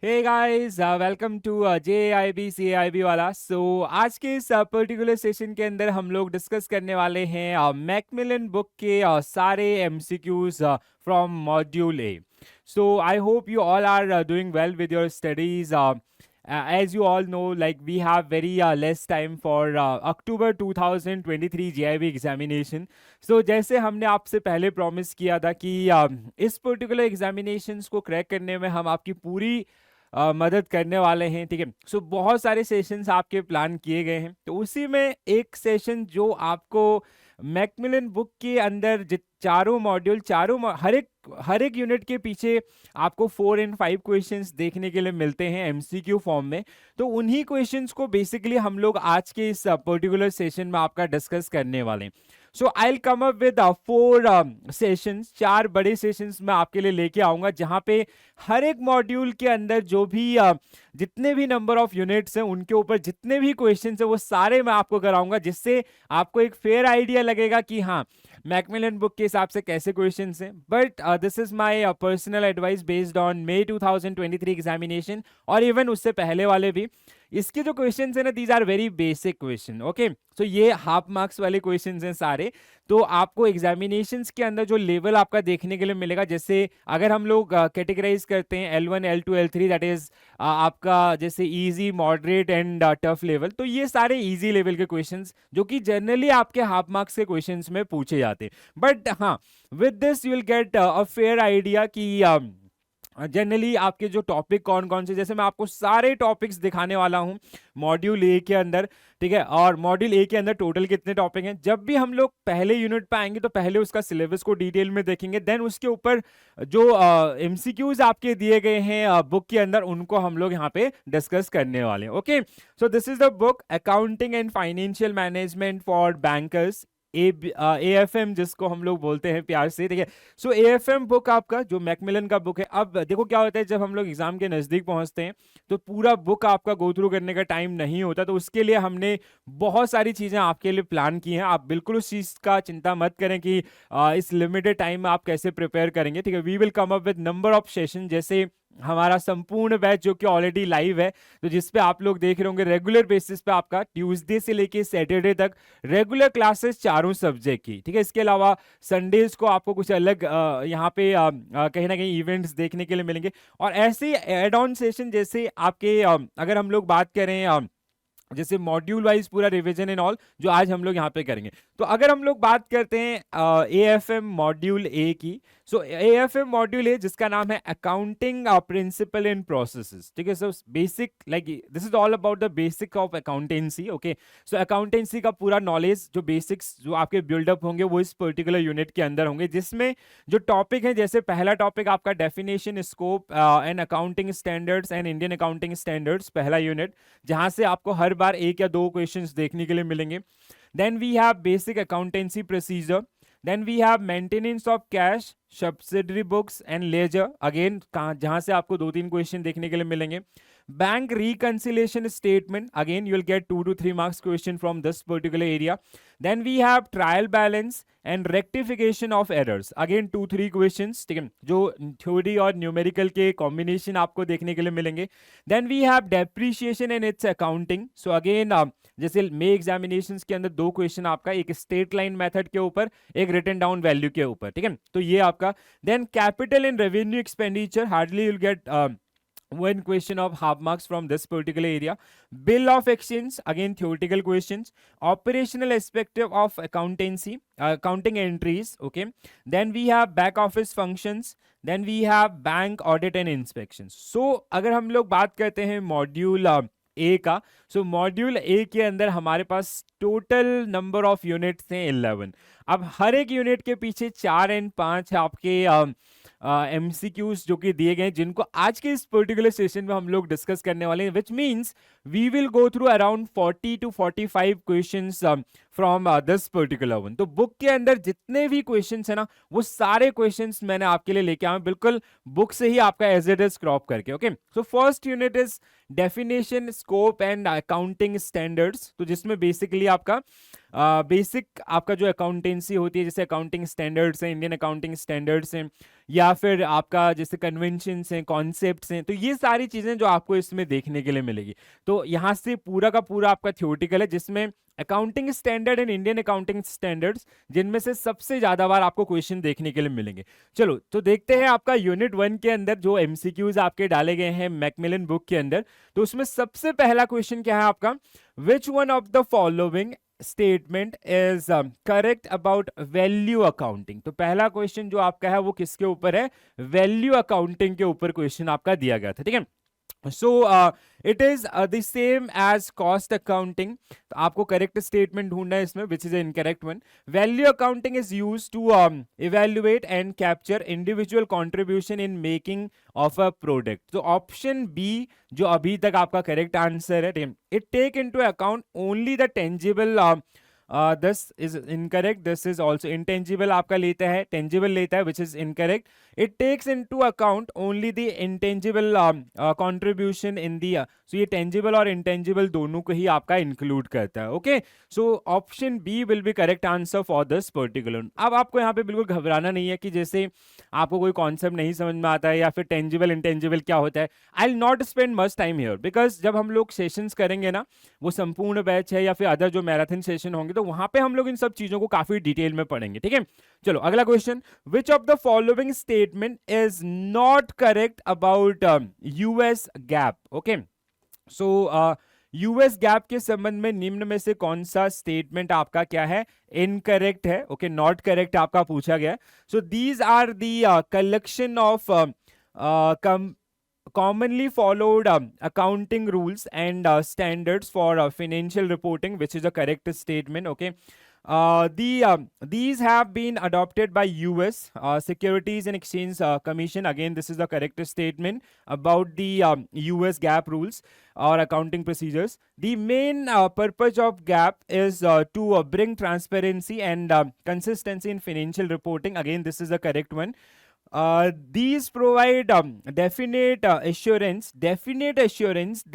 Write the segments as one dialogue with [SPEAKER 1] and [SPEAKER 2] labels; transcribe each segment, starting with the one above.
[SPEAKER 1] Hey guys, welcome to JIB CIB वाला। आज के इस पर्टिकुलर सेशन के अंदर हम लोग डिस्कस करने वाले हैं मैकमिलन बुक के सारे MCQs from module A. I hope you all are doing well with your studies. As you all know, like we have very less time for October 2023 JIB examination. जैसे हमने आपसे पहले promise किया था कि इस पर्टिकुलर एग्जामिनेशंस को crack करने में हम आपकी पूरी मदद करने वाले हैं, ठीक है। बहुत सारे सेशंस आपके प्लान किए गए हैं, तो उसी में एक सेशन जो आपको मैकमिलन बुक के अंदर चारों मॉड्यूल हर एक यूनिट के पीछे आपको 4 and 5 क्वेश्चंस देखने के लिए मिलते हैं MCQ फॉर्म में। तो उन्हीं क्वेश्चंस को बेसिकली हम लोग आज के इस पर्टिकुलर सेशन में आपका डिस्कस करने वाले हैं। I will come up with 4 sessions, 4 बड़े सेशंस मैं आपके लिए लेके आऊंगा, जहां पे हर एक मॉड्यूल के अंदर जो भी जितने भी नंबर ऑफ यूनिट्स हैं उनके ऊपर जितने भी क्वेश्चंस हैं वो सारे मैं आपको कराऊंगा, जिससे आपको एक फेयर आइडिया लगेगा कि हाँ मैकमिलन बुक के हिसाब से कैसे क्वेश्चंस हैं। But this is my personal advice based on May 2023 examination और इवन उससे पहले वाले भी। इसके जो क्वेश्चंस हैं ना, these are very basic question, okay. ये हाफ मार्क्स वाले क्वेश्चंस हैं सारे। तो आपको एग्जामिनेशंस के अंदर जो लेवल आपका देखने के लिए मिलेगा, जैसे अगर हम लोग कैटेगराइज करते हैं L1 L2 L3, that is आपका जैसे easy, moderate and tough level, तो ये सारे इजी लेवल के क्वेश्चंस जो कि जनरली आपके हाफ मार्क्स के क्वेश्चंस में पूछे जाते हैं। बट हाँ, with this you will get a fair idea कि जनरली आपके जो टॉपिक कौन कौन से, जैसे मैं आपको सारे टॉपिक्स दिखाने वाला हूं मॉड्यूल ए के अंदर, ठीक है। और मॉड्यूल ए के अंदर टोटल कितने टॉपिक हैं, जब भी हम लोग पहले यूनिट पे आएंगे तो पहले उसका सिलेबस को डिटेल में देखेंगे, देन उसके ऊपर जो MCQs आपके दिए गए हैं बुक के अंदर उनको हम लोग यहाँ पे डिस्कस करने वाले हैं, okay. This is the book accounting and financial management for bankers, AFM जिसको हम लोग बोलते हैं प्यार से, ठीक है। AFM बुक आपका जो मैकमिलन का बुक है। अब देखो क्या होता है, जब हम लोग एग्जाम के नजदीक पहुंचते हैं तो पूरा बुक आपका गो थ्रू करने का टाइम नहीं होता, तो उसके लिए हमने बहुत सारी चीजें आपके लिए प्लान की हैं। आप बिल्कुल उस चीज का चिंता मत करें कि इस लिमिटेड टाइम में आप कैसे प्रिपेयर करेंगे, ठीक है। We will come up with number of session, जैसे हमारा संपूर्ण बैच जो कि ऑलरेडी लाइव है, तो जिसपे आप लोग देख रहे होंगे रेगुलर बेसिस पे आपका ट्यूसडे से लेके सैटरडे तक रेगुलर क्लासेस चारों सब्जेक्ट की, ठीक है। इसके अलावा संडेज को आपको कुछ अलग यहाँ पे कहीं ना कहीं इवेंट्स देखने के लिए मिलेंगे। और ऐसे एड ऑन सेशन जैसे आपके अगर हम लोग बात करें जैसे मॉड्यूल वाइज पूरा रिवीजन एंड ऑल, जो आज हम लोग यहाँ पे करेंगे। तो अगर हम लोग बात करते हैं AFM मॉड्यूल ए की, AFM मॉड्यूल ए जिसका नाम है अकाउंटिंग प्रिंसिपल एंड प्रोसेसेस, ठीक है। Basic like this is all about the basic of accountancy, okay. Accountancy का पूरा नॉलेज, जो बेसिक्स जो आपके बिल्डअप होंगे वो इस पर्टिकुलर यूनिट के अंदर होंगे, जिसमें जो टॉपिक है, जैसे पहला टॉपिक आपका definition, scope and accounting standards and Indian accounting standards, पहला यूनिट, जहां से आपको हर बार 1 या 2 क्वेश्चंस देखने के लिए मिलेंगे। Then we have basic accountancy procedure, then we have maintenance of cash, subsidiary books and ledger, again जहां से आपको 2-3 क्वेश्चन देखने के लिए मिलेंगे। Bank reconciliation statement, again you will get 2 to 3 marks question from this particular area. Then we have trial balance and rectification of errors, again 2-3 questions, ठीक है, जो थ्योरी और न्यूमेरिकल के कॉम्बिनेशन आपको देखने के लिए मिलेंगे। Then we have depreciation and its accounting, so again जैसे मे एग्जामिनेशंस के अंदर 2 क्वेश्चन आपका, एक स्ट्रेट लाइन मेथड के ऊपर, एक रिटन डाउन वैल्यू के ऊपर, ठीक है। तो ये आपका। Then capital and revenue expenditure, hardly you will get one question of half marks from this particular area. Bill of exchange, again theoretical questions. Operational aspect of accountancy, accounting entries, okay. Then we have back office functions, then we have bank audit and inspections. अगर हम लोग बात करते हैं module A का, module A के अंदर हमारे पास टोटल नंबर ऑफ यूनिट्स हैं 11। अब हर एक यूनिट के पीछे 4 और 5 आपके MCQs जो कि दिए गए, जिनको आज के इस पर्टिकुलर सेशन में हम लोग डिस्कस करने वाले हैं, which means we will go through around 40 to 45 questions from this particular one. तो बुक के अंदर जितने भी क्वेश्चंस है ना, वो सारे क्वेश्चंस मैंने आपके लिए लेके आया, बिल्कुल बुक से ही आपका एज इट इज क्रॉप करके, okay. First unit is definition, scope and accounting standards, तो जिसमें बेसिकली आपका बेसिक आपका जो अकाउंटेंसी होती है, जैसे अकाउंटिंग स्टैंडर्ड्स हैं, इंडियन अकाउंटिंग स्टैंडर्ड्स हैं, या फिर आपका जैसे कन्वेंशंस हैं, कॉन्सेप्ट्स हैं, तो ये सारी चीज़ें जो आपको इसमें देखने के लिए मिलेगी। तो यहाँ से पूरा का पूरा आपका थ्योरेटिकल है, जिसमें accounting standard and Indian accounting standards, जिनमें से सबसे ज्यादा बार आपको क्वेश्चन देखने के लिए मिलेंगे। चलो तो देखते हैं आपका यूनिट 1 के अंदर जो एमसीक्यूज आपके डाले गए हैं मैकमिलन बुक के अंदर। तो उसमें सबसे पहला क्वेश्चन क्या है आपका, विच one of the following statement is correct about value accounting. तो पहला क्वेश्चन जो आपका है वो किसके ऊपर है, वैल्यू अकाउंटिंग के ऊपर क्वेश्चन आपका दिया गया था, ठीक है। So it is the same as cost accounting. तो आपको करेक्ट स्टेटमेंट ढूंढना है इसमें, which is an incorrect one. Value accounting is used to evaluate and capture individual contribution in making of a product. तो ऑप्शन बी जो अभी तक आपका करेक्ट आंसर है, it take into account only the tangible this is incorrect. This is also intangible आपका लेता है, tangible लेता है, which is incorrect. It takes into account only the intangible contribution in the so ये tangible और intangible दोनों को ही आपका include करता है, okay? So option B will be correct answer for this particular. अब आपको यहाँ पे बिल्कुल घबराना नहीं है कि जैसे आपको कोई कॉन्सेप्ट नहीं समझ में आता है या फिर tangible intangible क्या होता है। I'll not spend much time here because जब हम लोग सेशंस करेंगे ना, वो संपूर्ण बैच है या फिर अदर जो मैराथन सेशन होंगे, तो वहां पे हम लोग इन सब चीजों को काफी डिटेल में पढ़ेंगे, ठीक है। चलो अगला question, which of the following statement is not correct about US gap. Okay, so US gap के संबंध में निम्न में से कौन सा स्टेटमेंट आपका क्या है, इनकरेक्ट है। ओके, नॉट करेक्ट आपका पूछा गया। So these are the collection of commonly followed accounting rules and standards for financial reporting, which is a correct statement. Okay, these have been adopted by US Securities and Exchange Commission. Again, this is the correct statement about the US GAAP rules or accounting procedures. The main purpose of GAAP is to bring transparency and consistency in financial reporting. Again, this is the correct one. These provide definite assurance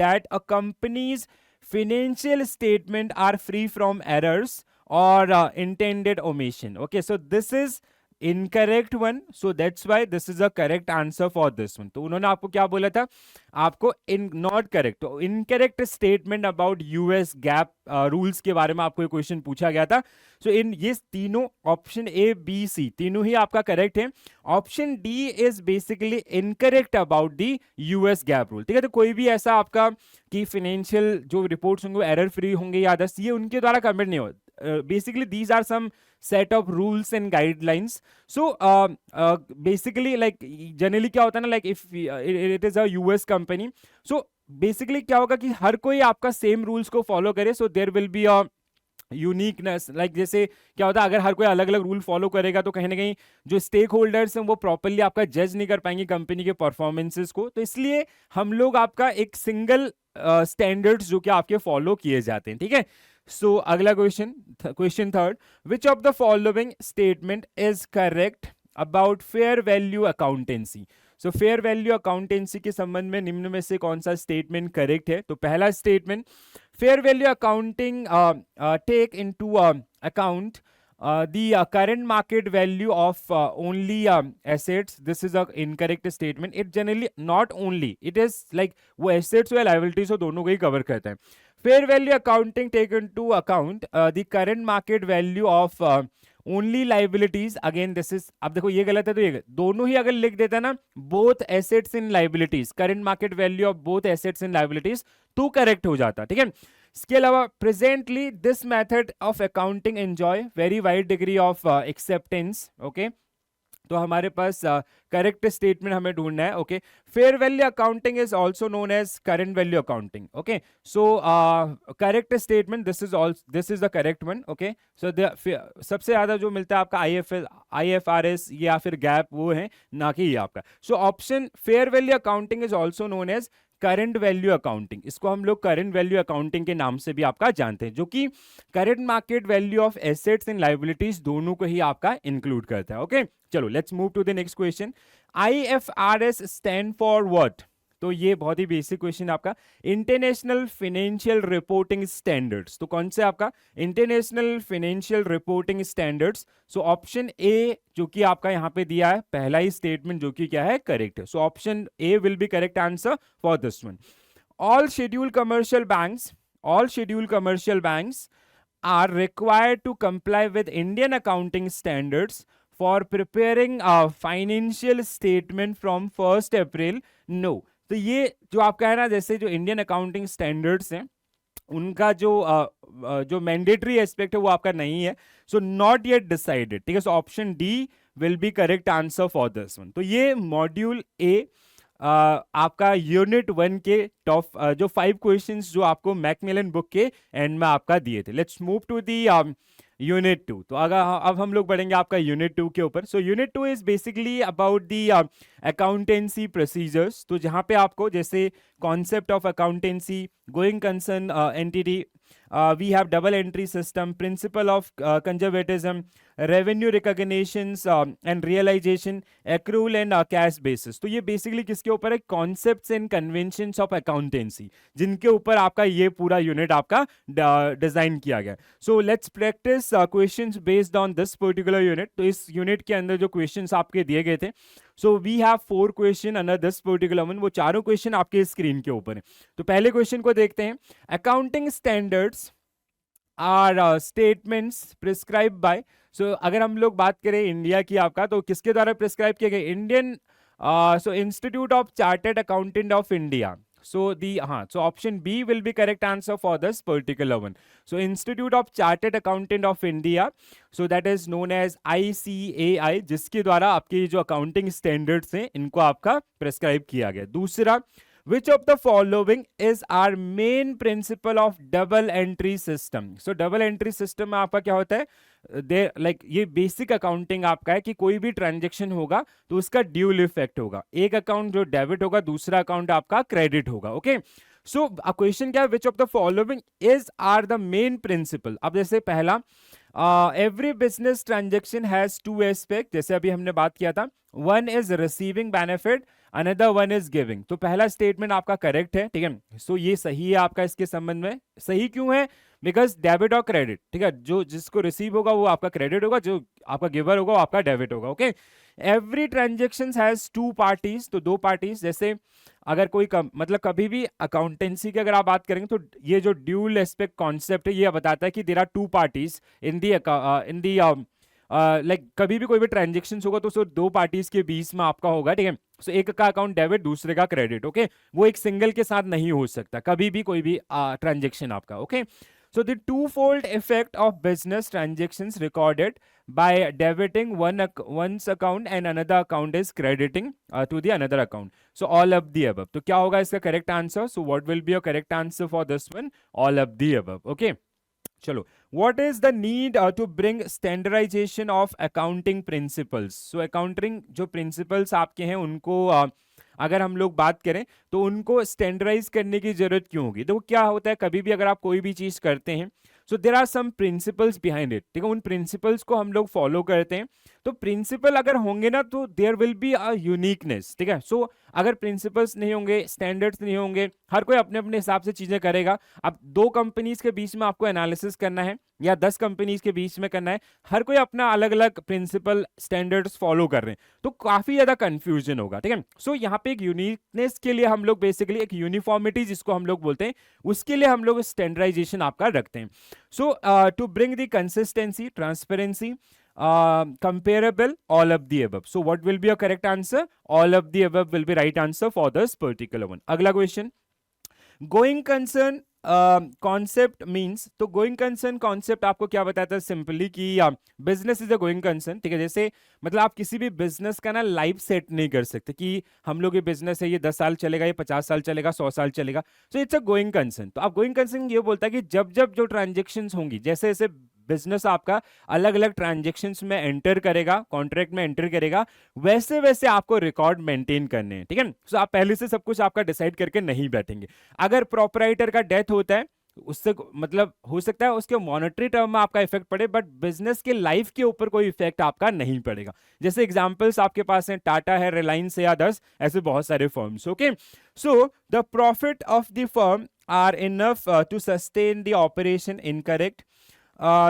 [SPEAKER 1] that a company's financial statement are free from errors or intended omission. Okay, so this is incorrect one, so that's why this is a correct answer for this one. तो उन्होंने आपको क्या बोला था, आपको in not correct, तो incorrect statement about US gap rules के बारे में आपको ये क्वेश्चन पूछा गया था। सो इन ये तीनों ऑप्शन ए बी सी तीनों ही आपका करेक्ट है। Option D is basically incorrect about the US gap rule, ठीक है। तो कोई भी ऐसा आपका कि फाइनेंशियल जो रिपोर्ट्स होंगे एरर फ्री होंगे या अदर्स, ये उनके द्वारा कमेंट नहीं होता। Basically these are some set of rules and guidelines. So basically like generally क्या होता है ना, like if it is a US company, so basically क्या होगा कि हर कोई आपका सेम रूल्स को फॉलो करे, so there will be a uniqueness. Like जैसे क्या होता है, अगर हर कोई अलग अलग रूल फॉलो करेगा तो कहीं ना कहीं जो स्टेक होल्डर्स हैं वो प्रॉपरली आपका जज नहीं कर पाएंगे कंपनी के परफॉर्मेंसेस को। तो इसलिए हम लोग आपका एक सिंगल स्टैंडर्ड्स जो कि आपके फॉलो किए जाते हैं, ठीक है। सो अगला question third, which of the following statement is correct about fair value accountancy. So fair value accountancy के संबंध में निम्न में से कौन सा स्टेटमेंट करेक्ट है। तो पहला statement, fair value accounting take into account the current market value of only assets. This is a incorrect statement. It generally not only, it is like वो assets और liabilities हो दोनों को ही cover करता है। fair value accounting take into account the current market value of only liabilities. Again this is, अब देखो ये गलत है तो ये दोनों ही अगर लिख देता ना, both assets in liabilities, current market value of both assets in liabilities, तो करेक्ट हो जाता, ठीक है। इसके अलावा presently this method of accounting enjoy very wide degree of acceptance. Okay, तो हमारे पास करेक्ट स्टेटमेंट हमें ढूंढना है। Okay, fair value accounting is also known as current value accounting. Okay, so correct statement this is the correct one. Okay, so सबसे ज्यादा जो मिलता है आपका IFRS या फिर गैप वो है, ना कि ये आपका। So option fair value accounting is also known as current value accounting, इसको हम लोग करंट वैल्यू अकाउंटिंग के नाम से भी आपका जानते हैं, जो कि current market value of assets and liabilities दोनों को ही आपका इंक्लूड करता है। ओके, चलो let's move to the next question. IFRS stand for what. तो ये बहुत ही बेसिक क्वेश्चन आपका। इंटरनेशनल फाइनेंशियल रिपोर्टिंग स्टैंडर्ड्स, तो कौन से आपका international financial reporting standards. So option A जो कि आपका यहाँ पे दिया है, पहला ही स्टेटमेंट जो कि क्या है, करेक्ट है। So option A will be correct answer for this one. All scheduled commercial banks, all scheduled commercial banks are required to comply with Indian accounting standards for preparing a financial statement from 1st April. No. तो ये जो आपका है ना, जैसे जो Indian accounting standards हैं उनका जो मैंडेटरी एस्पेक्ट है वो आपका नहीं है। सो नॉट येट डिसाइडेड, ठीक है। So option D will be correct answer for this one. तो ये मॉड्यूल ए आपका यूनिट 1 के टॉप जो 5 क्वेश्चंस जो आपको मैकमिलन बुक के एंड में आपका दिए थे। Let's move to the unit 2। तो अगर अब हम लोग बढ़ेंगे आपका यूनिट 2 के ऊपर। So unit 2 is basically about the accountancy procedures. तो जहां पे आपको जैसे concept of accountancy, going concern entity, we have double entry system, principle of conservatism, revenue recognitions and realization, accrual and cash basis। तो ये basically किसके ऊपर है, concepts and conventions of accountancy, जिनके ऊपर आपका ये पूरा यूनिट आपका डिजाइन किया गया। So let's practice questions based on this particular unit. तो इस यूनिट के अंदर जो क्वेश्चंस आपके दिए गए थे, so we have 4 question under this particular one. वो चारों क्वेश्चन आपके स्क्रीन के ऊपर है। तो पहले क्वेश्चन को देखते हैं। Accounting standards are statements prescribe by. So अगर हम लोग बात करें इंडिया की आपका, तो किसके द्वारा प्रिस्क्राइब किया गया, Indian institute of chartered accountant of India. So option B will be correct answer for this particular one. So Institute of Chartered Accountant of India, so that is known as ICAI, जिसके द्वारा आपके जो accounting standards हैं इनको आपका prescribe किया गया। दूसरा, which of the following is our main principle of double entry system? So double entry system में आपका क्या होता है, ये बेसिक अकाउंटिंग आपका है कि कोई भी ट्रांजेक्शन होगा तो उसका ड्यूल इफेक्ट होगा। एक अकाउंट जो डेबिट होगा, दूसरा अकाउंट आपका क्रेडिट होगा। ओके, सो क्वेश्चन क्या है, which of the following is are the main principle. अब जैसे पहला, every business transaction has 2 aspect, जैसे अभी हमने बात किया था, one is receiving benefit, another one is giving. तो पहला स्टेटमेंट आपका करेक्ट है, ठीक है। सो ये सही है आपका इसके संबंध में। सही क्यों है, बिकॉज डेबिट और क्रेडिट, ठीक है, जो जिसको रिसीव होगा वो आपका क्रेडिट होगा, जो आपका गिवर होगा वो आपका डेबिट होगा। Okay, every transaction has 2 parties, तो 2 पार्टीज। जैसे अगर कोई मतलब कभी भी अकाउंटेंसी की अगर आप बात करेंगे तो ये जो ड्यूल एस्पेक्ट कॉन्सेप्ट है ये बताता है कि there are 2 parties in the like कभी भी कोई भी ट्रांजेक्शन होगा तो सिर्फ 2 पार्टीज के बीच में आपका होगा, ठीक है। सो एक का अकाउंट डेबिट, दूसरे का क्रेडिट। ओके, वो एक सिंगल के साथ नहीं हो सकता कभी भी कोई भी ट्रांजेक्शन आपका। Okay, so the twofold effect of business transactions recorded by debiting one's account and another account is crediting to the another account. So all of the above. तो क्या होगा इसका correct answer? So what will be your correct answer for this one? All of the above. Okay. चलो, what is the need to bring standardization of accounting principles? So accounting जो principles आपके हैं उनको अगर हम लोग बात करें तो उनको स्टैंडर्डाइज करने की जरूरत क्यों होगी। तो क्या होता है, कभी भी अगर आप कोई भी चीज करते हैं, so there are some principles behind it, ठीक है। उन प्रिंसिपल्स को हम लोग फॉलो करते हैं। तो प्रिंसिपल अगर होंगे ना तो there will be a uniqueness, ठीक है। सो अगर प्रिंसिपल्स नहीं होंगे, स्टैंडर्ड्स नहीं होंगे, हर कोई अपने अपने हिसाब से चीजें करेगा। अब 2 कंपनीज के बीच में आपको एनालिसिस करना है या 10 कंपनीज के बीच में करना है, हर कोई अपना अलग अलग प्रिंसिपल स्टैंडर्ड्स फॉलो कर रहे हैं, तो काफी ज्यादा कंफ्यूजन होगा, ठीक है। सो यहाँ पे एक यूनिकनेस के लिए हम लोग बेसिकली एक यूनिफॉर्मिटी जिसको हम लोग बोलते हैं, उसके लिए हम लोग स्टैंडर्डाइजेशन आपका रखते हैं। So to bring the consistency, transparency, comparable, all of the above. So what will be your correct answer? All of the above will be right answer for this particular one. अगला question, going concern concept means. तो going concern concept आपको क्या बताता है, simply कि business is a going concern, ठीक है। जैसे मतलब आप किसी भी बिजनेस का ना लाइफ सेट नहीं कर सकते कि हम लोग ये बिजनेस है, ये 10 साल चलेगा, ये 50 साल चलेगा, 100 साल चलेगा। So it's a going concern. तो आप गोइंग कंसर्न ये बोलता है कि जब जब जो ट्रांजेक्शन होंगी, जैसे जैसे बिजनेस आपका अलग अलग ट्रांजेक्शंस में एंटर करेगा, कॉन्ट्रैक्ट में एंटर करेगा, वैसे वैसे आपको रिकॉर्ड मेंटेन करने हैं, ठीक है। सो आप पहले से सब कुछ आपका डिसाइड करके नहीं बैठेंगे। अगर प्रोपराइटर का डेथ होता है उससे मतलब हो सकता है उसके मॉनेटरी टर्म में आपका इफेक्ट पड़े, बट बिजनेस के लाइफ के ऊपर कोई इफेक्ट आपका नहीं पड़ेगा। जैसे एग्जांपल्स आपके पास हैं, टाटा है, रिलायंस है, या अदर्स, ऐसे बहुत सारे firms. Okay, so the profit of the firm are enough to sustain the operation incorrect.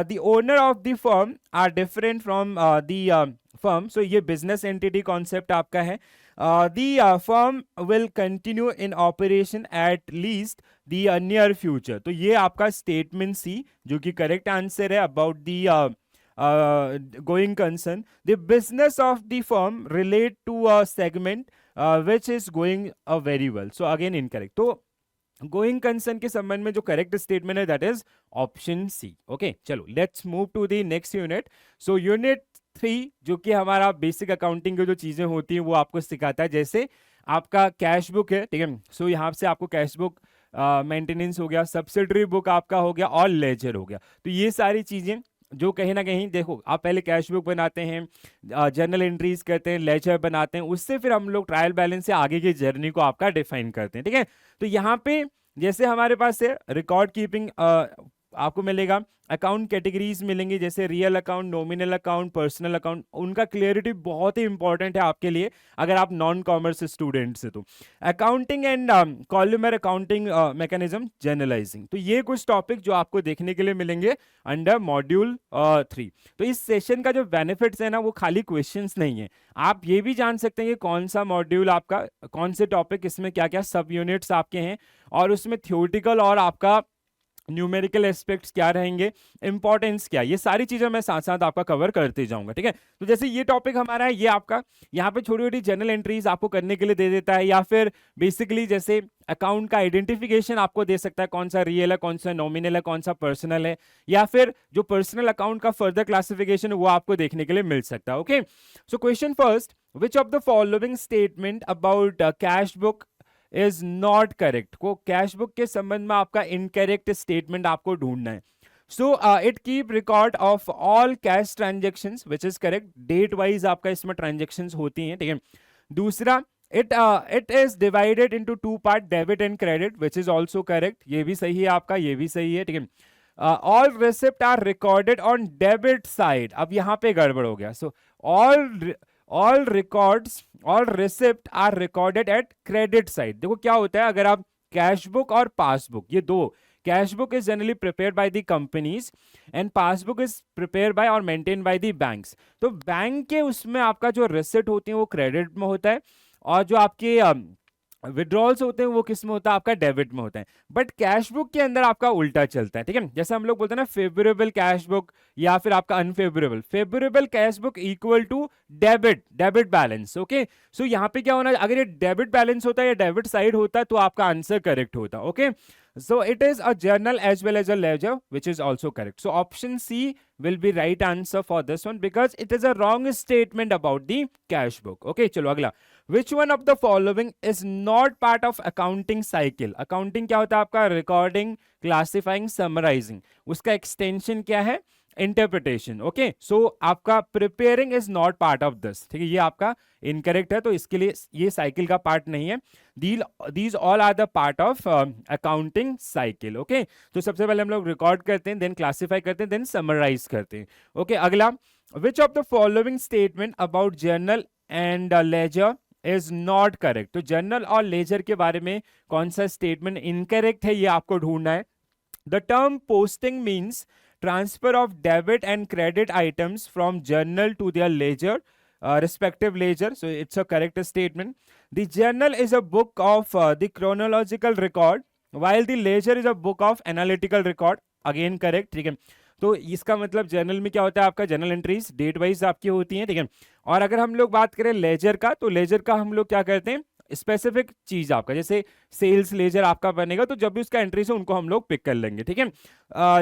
[SPEAKER 1] The owner of the firm are different from the firm. So ये business entity concept आपका है. The firm will continue in operation at least the near future. तो ये आपका statement C जो कि correct answer है about the going concern. The business of the firm relate to a segment which is going very well. So again incorrect. तो going concern के संबंध में जो करेक्ट स्टेटमेंट है that is option C. Okay, चलो let's move to the next unit. So unit 3 जो कि हमारा बेसिक अकाउंटिंग की जो चीजें होती हैं वो आपको सिखाता है। जैसे आपका कैश बुक है, ठीक है, सो यहाँ से आपको कैश बुक मेंटेनेंस हो गया, सब्सिडरी बुक आपका हो गया और लेजर हो गया। तो ये सारी चीजें जो कहीं ना कहीं देखो, आप पहले कैश बुक बनाते हैं, जर्नल एंट्रीज करते हैं, लेजर बनाते हैं, उससे फिर हम लोग ट्रायल बैलेंस से आगे की जर्नी को आपका डिफाइन करते हैं। ठीक है, तो यहाँ पे जैसे हमारे पास है रिकॉर्ड कीपिंग आपको मिलेगा, अकाउंट कैटेगरीज मिलेंगी जैसे real account, nominal account, personal account. उनका क्लियरिटी बहुत ही इंपॉर्टेंट है आपके लिए अगर आप नॉन कॉमर्स स्टूडेंट से। तो accounting and columnar accounting mechanism generalising, तो ये कुछ टॉपिक जो आपको देखने के लिए मिलेंगे अंडर मॉड्यूल 3। तो इस सेशन का जो बेनिफिट्स है ना वो खाली क्वेश्चंस नहीं है, आप ये भी जान सकते हैं कि कौन सा मॉड्यूल आपका, कौन से टॉपिक, इसमें क्या क्या सब यूनिट्स आपके हैं, और उसमें थ्योरेटिकल और आपका न्यूमेरिकल एस्पेक्ट्स क्या रहेंगे, इंपॉर्टेंस क्या, ये सारी चीजें मैं साथ साथ आपका कवर करते जाऊंगा। ठीक है, तो जैसे ये टॉपिक हमारा है, ये आपका यहाँ पे छोटी छोटी जनरल एंट्रीज आपको करने के लिए दे देता है, या फिर बेसिकली जैसे अकाउंट का आइडेंटिफिकेशन आपको दे सकता है, कौन सा रियल है, कौन सा नॉमिनल है, कौन सा पर्सनल है, या फिर जो पर्सनल अकाउंट का फर्दर क्लासिफिकेशन है वो आपको देखने के लिए मिल सकता है। Okay, so question first, which of the following statement about cash book is not correct. को कैश बुक के संबंध में आपका इनकरेक्ट स्टेटमेंट आपको ढूंढना है। So it keep record of all cash transactions which is correct, date wise आपका इसमें ट्रांजेक्शंस होती हैं। ठीक है, दूसरा it is divided into 2 part, debit and credit, which is also correct, ये भी सही है आपका, ये भी सही है। ठीक है, all receipt are recorded on debit side, अब यहां पे गड़बड़ हो गया। So all records, all receipt are recorded at credit side. देखो क्या होता है, अगर आप कैश बुक और पासबुक, ये दो, cash book is generally prepared by the companies and passbook is prepared by और मेंटेन बाय द बैंक्स। तो बैंक के उसमें आपका जो रिसिप्ट होती है वो क्रेडिट में होता है, और जो आपके विड्रॉल्स होते हैं वो किस में होता है, आपका डेबिट में होता है। बट कैश बुक के अंदर आपका उल्टा चलता है। ठीक है, जैसे हम लोग बोलते हैं ना फेवरेबल कैश बुक या फिर आपका unfavourable, favourable cash book equal to debit balance. Okay, so यहाँ पे क्या होना, अगर ये डेबिट बैलेंस होता है या डेबिट साइड होता है तो आपका आंसर करेक्ट होता। Okay, so it is a journal as well as a ledger which is also correct. So option C will be right answer for this one because it is a wrong statement about the cash book. Okay, चलो अगला, which one of the following is not part of accounting cycle? accounting क्या होता है आपका, recording, classifying, summarizing, उसका extension क्या है, interpretation. Okay, सो आपका preparing is not part of this. ठीक है, ये आपका इनकरेक्ट है, तो इसके लिए ये साइकिल का पार्ट नहीं है। These all are the part of accounting cycle. Okay, तो सबसे पहले हम लोग रिकॉर्ड करते हैं, देन क्लासिफाई करते हैं, देन समराइज करते हैं। ओके, अगला, which of the following statement about journal and ledger is not correct. तो जर्नल और लेजर के बारे में कौन सा स्टेटमेंट इनकरेक्ट है ये आपको ढूंढना है। The term posting means transfer of debit and credit items from journal to their ledger, respective ledger. So it's a correct statement. The journal is a book of the chronological record, while the ledger is a book of analytical record. Again correct. ठीक है, तो इसका मतलब journal में क्या होता है, आपका जर्नल एंट्रीज डेट वाइज आपकी होती हैं। ठीक है, और अगर हम लोग बात करें लेजर का, तो लेजर का हम लोग क्या करते हैं, स्पेसिफिक चीज आपका, जैसे सेल्स लेजर आपका बनेगा तो जब भी उसका एंट्री से उनको हम लोग पिक कर लेंगे। ठीक है,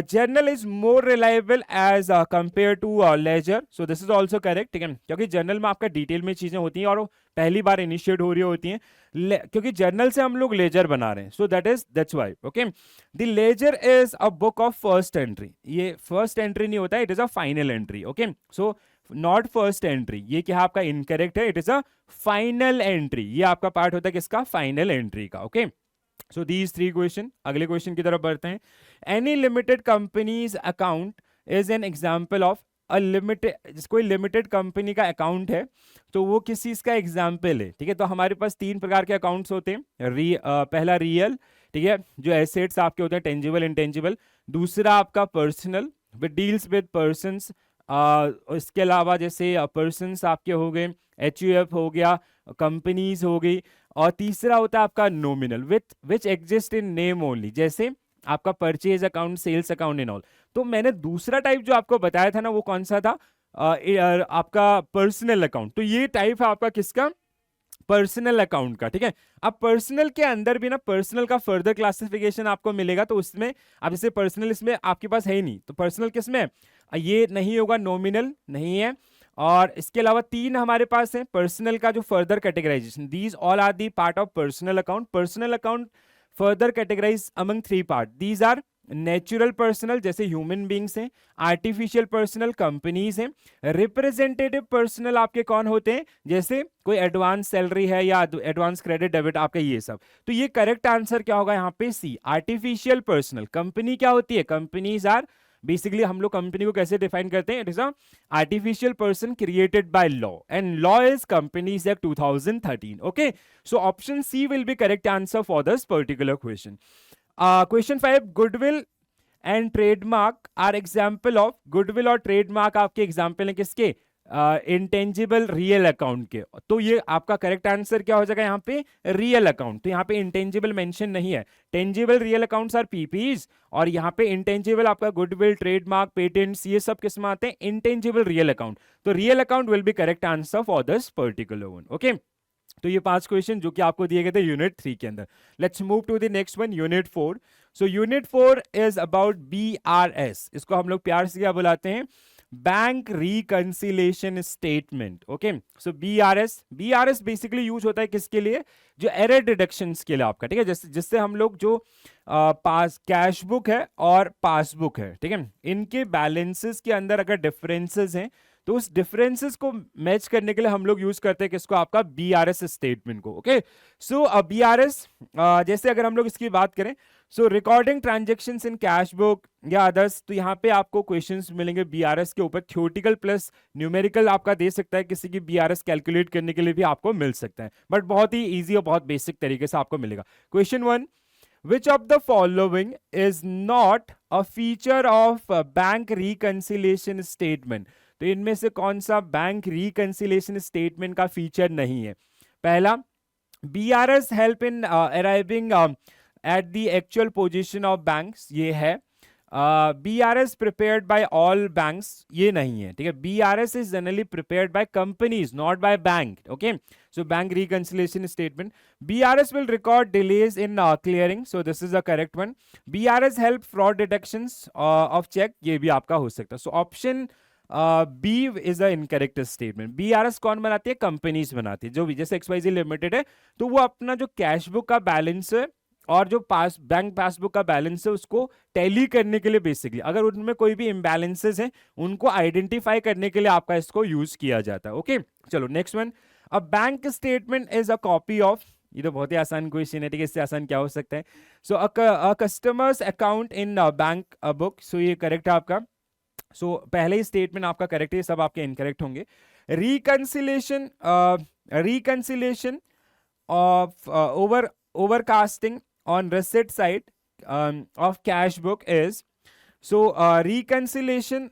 [SPEAKER 1] journal is more reliable as compare to ledger, so this is also correct. ठीक है, क्योंकि जर्नल में आपका डिटेल में चीजें होती हैं और पहली बार इनिशिएट हो रही होती हैं, क्योंकि जर्नल से हम लोग लेजर बना रहे हैं, so that's why. Okay, the ledger is a book of first entry, ये फर्स्ट एंट्री नहीं होता है, it is a final entry. Okay, so not first entry, ये क्या आपका इनकरेक्ट है, it is a final entry, ये आपका पार्ट होता है किसका, फाइनल एंट्री का। Okay, so these 3 question. अगले क्वेश्चन की तरफ बढ़ते हैं। Any limited companies account is an example of a limited, कोई लिमिटेड कंपनी का अकाउंट है तो वो किस चीज का एग्जाम्पल है, ठीक है। तो हमारे पास 3 प्रकार के अकाउंट्स होते हैं। पहला रियल, ठीक है, जो एसेट्स आपके होते हैं, टेंजिबल इंटेंजिबल। दूसरा आपका personal, with deals with persons. इसके अलावा जैसे पर्सन्स आपके हो गए, HUF हो गया, कंपनीज हो गई। और तीसरा होता है आपका nominal, with which exist in name only, जैसे आपका purchase account, sales account and all. तो मैंने दूसरा टाइप जो आपको बताया था ना, वो कौन सा था, आपका पर्सनल अकाउंट। तो ये टाइप है आपका किसका, पर्सनल अकाउंट का, ठीक है। अब पर्सनल के अंदर भी ना पर्सनल का फर्दर क्लासिफिकेशन आपको मिलेगा, तो उसमें अब जैसे पर्सनल इसमें आपके पास है ही नहीं, तो पर्सनल किसमें है, ये नहीं होगा, नॉमिनल नहीं है। और इसके अलावा 3 हमारे पास है पर्सनल का जो further categorization, these all are the part of personal account. Personal account further categorize among 3 part, these are natural personal जैसे ह्यूमन बींग्स हैं, आर्टिफिशियल पर्सनल कंपनीज हैं, रिप्रेजेंटेटिव पर्सनल आपके कौन होते हैं, जैसे कोई एडवांस सैलरी है या एडवांस क्रेडिट डेबिट आपका, ये सब। तो ये करेक्ट आंसर क्या होगा यहाँ पे, सी, आर्टिफिशियल पर्सनल। कंपनी क्या होती है, कंपनीज आर बेसिकली, हम लोग कंपनी को कैसे डिफाइन करते हैं, it is a artificial person created by law, and law is companies act 2013। Okay, so option C will be correct answer for this particular question. Question 5, goodwill and trademark are example of, goodwill और trademark आपके example हैं किसके, intangible real account के। तो ये आपका correct answer क्या हो जाएगा यहाँ पे, रियल अकाउंट। तो यहाँ पे इंटेंजिबल मेंशन नहीं है, टेंजिबल रियल अकाउंट्स आर पीपीज, और यहाँ पे इंटेंजिबल आपका गुडविल, ट्रेडमार्क, पेटेंट्स, ये सब किस में आते हैं, इंटेंजिबल रियल अकाउंट। तो real account will be correct answer for this particular one. Okay, तो ये 5 क्वेश्चन जो कि आपको दिए गए थे यूनिट 3 के अंदर। Let's move to the next one, unit 4। So unit 4 is about BRS, इसको हम लोग प्यार से क्या बुलाते हैं, bank reconciliation statement. Okay, so BRS basically use होता है किसके लिए, जो एरर डिडक्शंस के लिए आपका, ठीक है, जिससे हम लोग जो पास कैश बुक है और पासबुक है, ठीक है, इनके बैलेंसेस के अंदर अगर डिफरेंसेस हैं तो उस डिफरेंसेस को मैच करने के लिए हम लोग यूज करते हैं किसको, आपका BRS स्टेटमेंट को। ओके, सो BRS जैसे अगर हम लोग इसकी बात करें, so recording transactions in cash book या अदर्स, तो यहाँ पे आपको क्वेश्चंस मिलेंगे BRS के ऊपर, थ्योरेटिकल प्लस न्यूमेरिकल आपका दे सकता है, किसी की BRS कैलकुलेट करने के लिए भी आपको मिल सकता है, बट बहुत ही ईजी और बहुत बेसिक तरीके से आपको मिलेगा। Question 1, which of the following is not a feature of bank reconciliation statement? तो इनमें से कौन सा बैंक reconciliation statement का फीचर नहीं है। पहला, BRS help in arriving at the actual position of banks, ये है। BRS prepared by all banks, ये नहीं है, ठीक है। BRS is generally prepared by companies, not by bank. Okay, so bank reconciliation statement. BRS will record delays in clearing, so this is the correct one. BRS help fraud detections of check, ये भी आपका हो सकता है। So option B is the incorrect statement. BRS कौन बनाती है, companies बनाती है, जो भी जैसे XYZ लिमिटेड है, तो वो अपना जो कैश बुक का बैलेंस है और जो बैंक पासबुक का बैलेंस है उसको टैली करने के लिए, बेसिकली अगर उनमें कोई भी इम्बैलेंसेस हैं उनको आइडेंटिफाई करने के लिए आपका इसको यूज किया जाता है। ओके, चलो next one, a bank statement is a copy of, ये तो बहुत ही आसान क्वेश्चन है, ठीक है, इससे आसान क्या हो सकता है। So a customers account in bank book, so ये करेक्ट है आपका। सो पहले ही स्टेटमेंट आपका करेक्ट है, सब आपके इनकरेक्ट होंगे। Reconciliation of overcasting on receipt side of cash book is, so reconciliation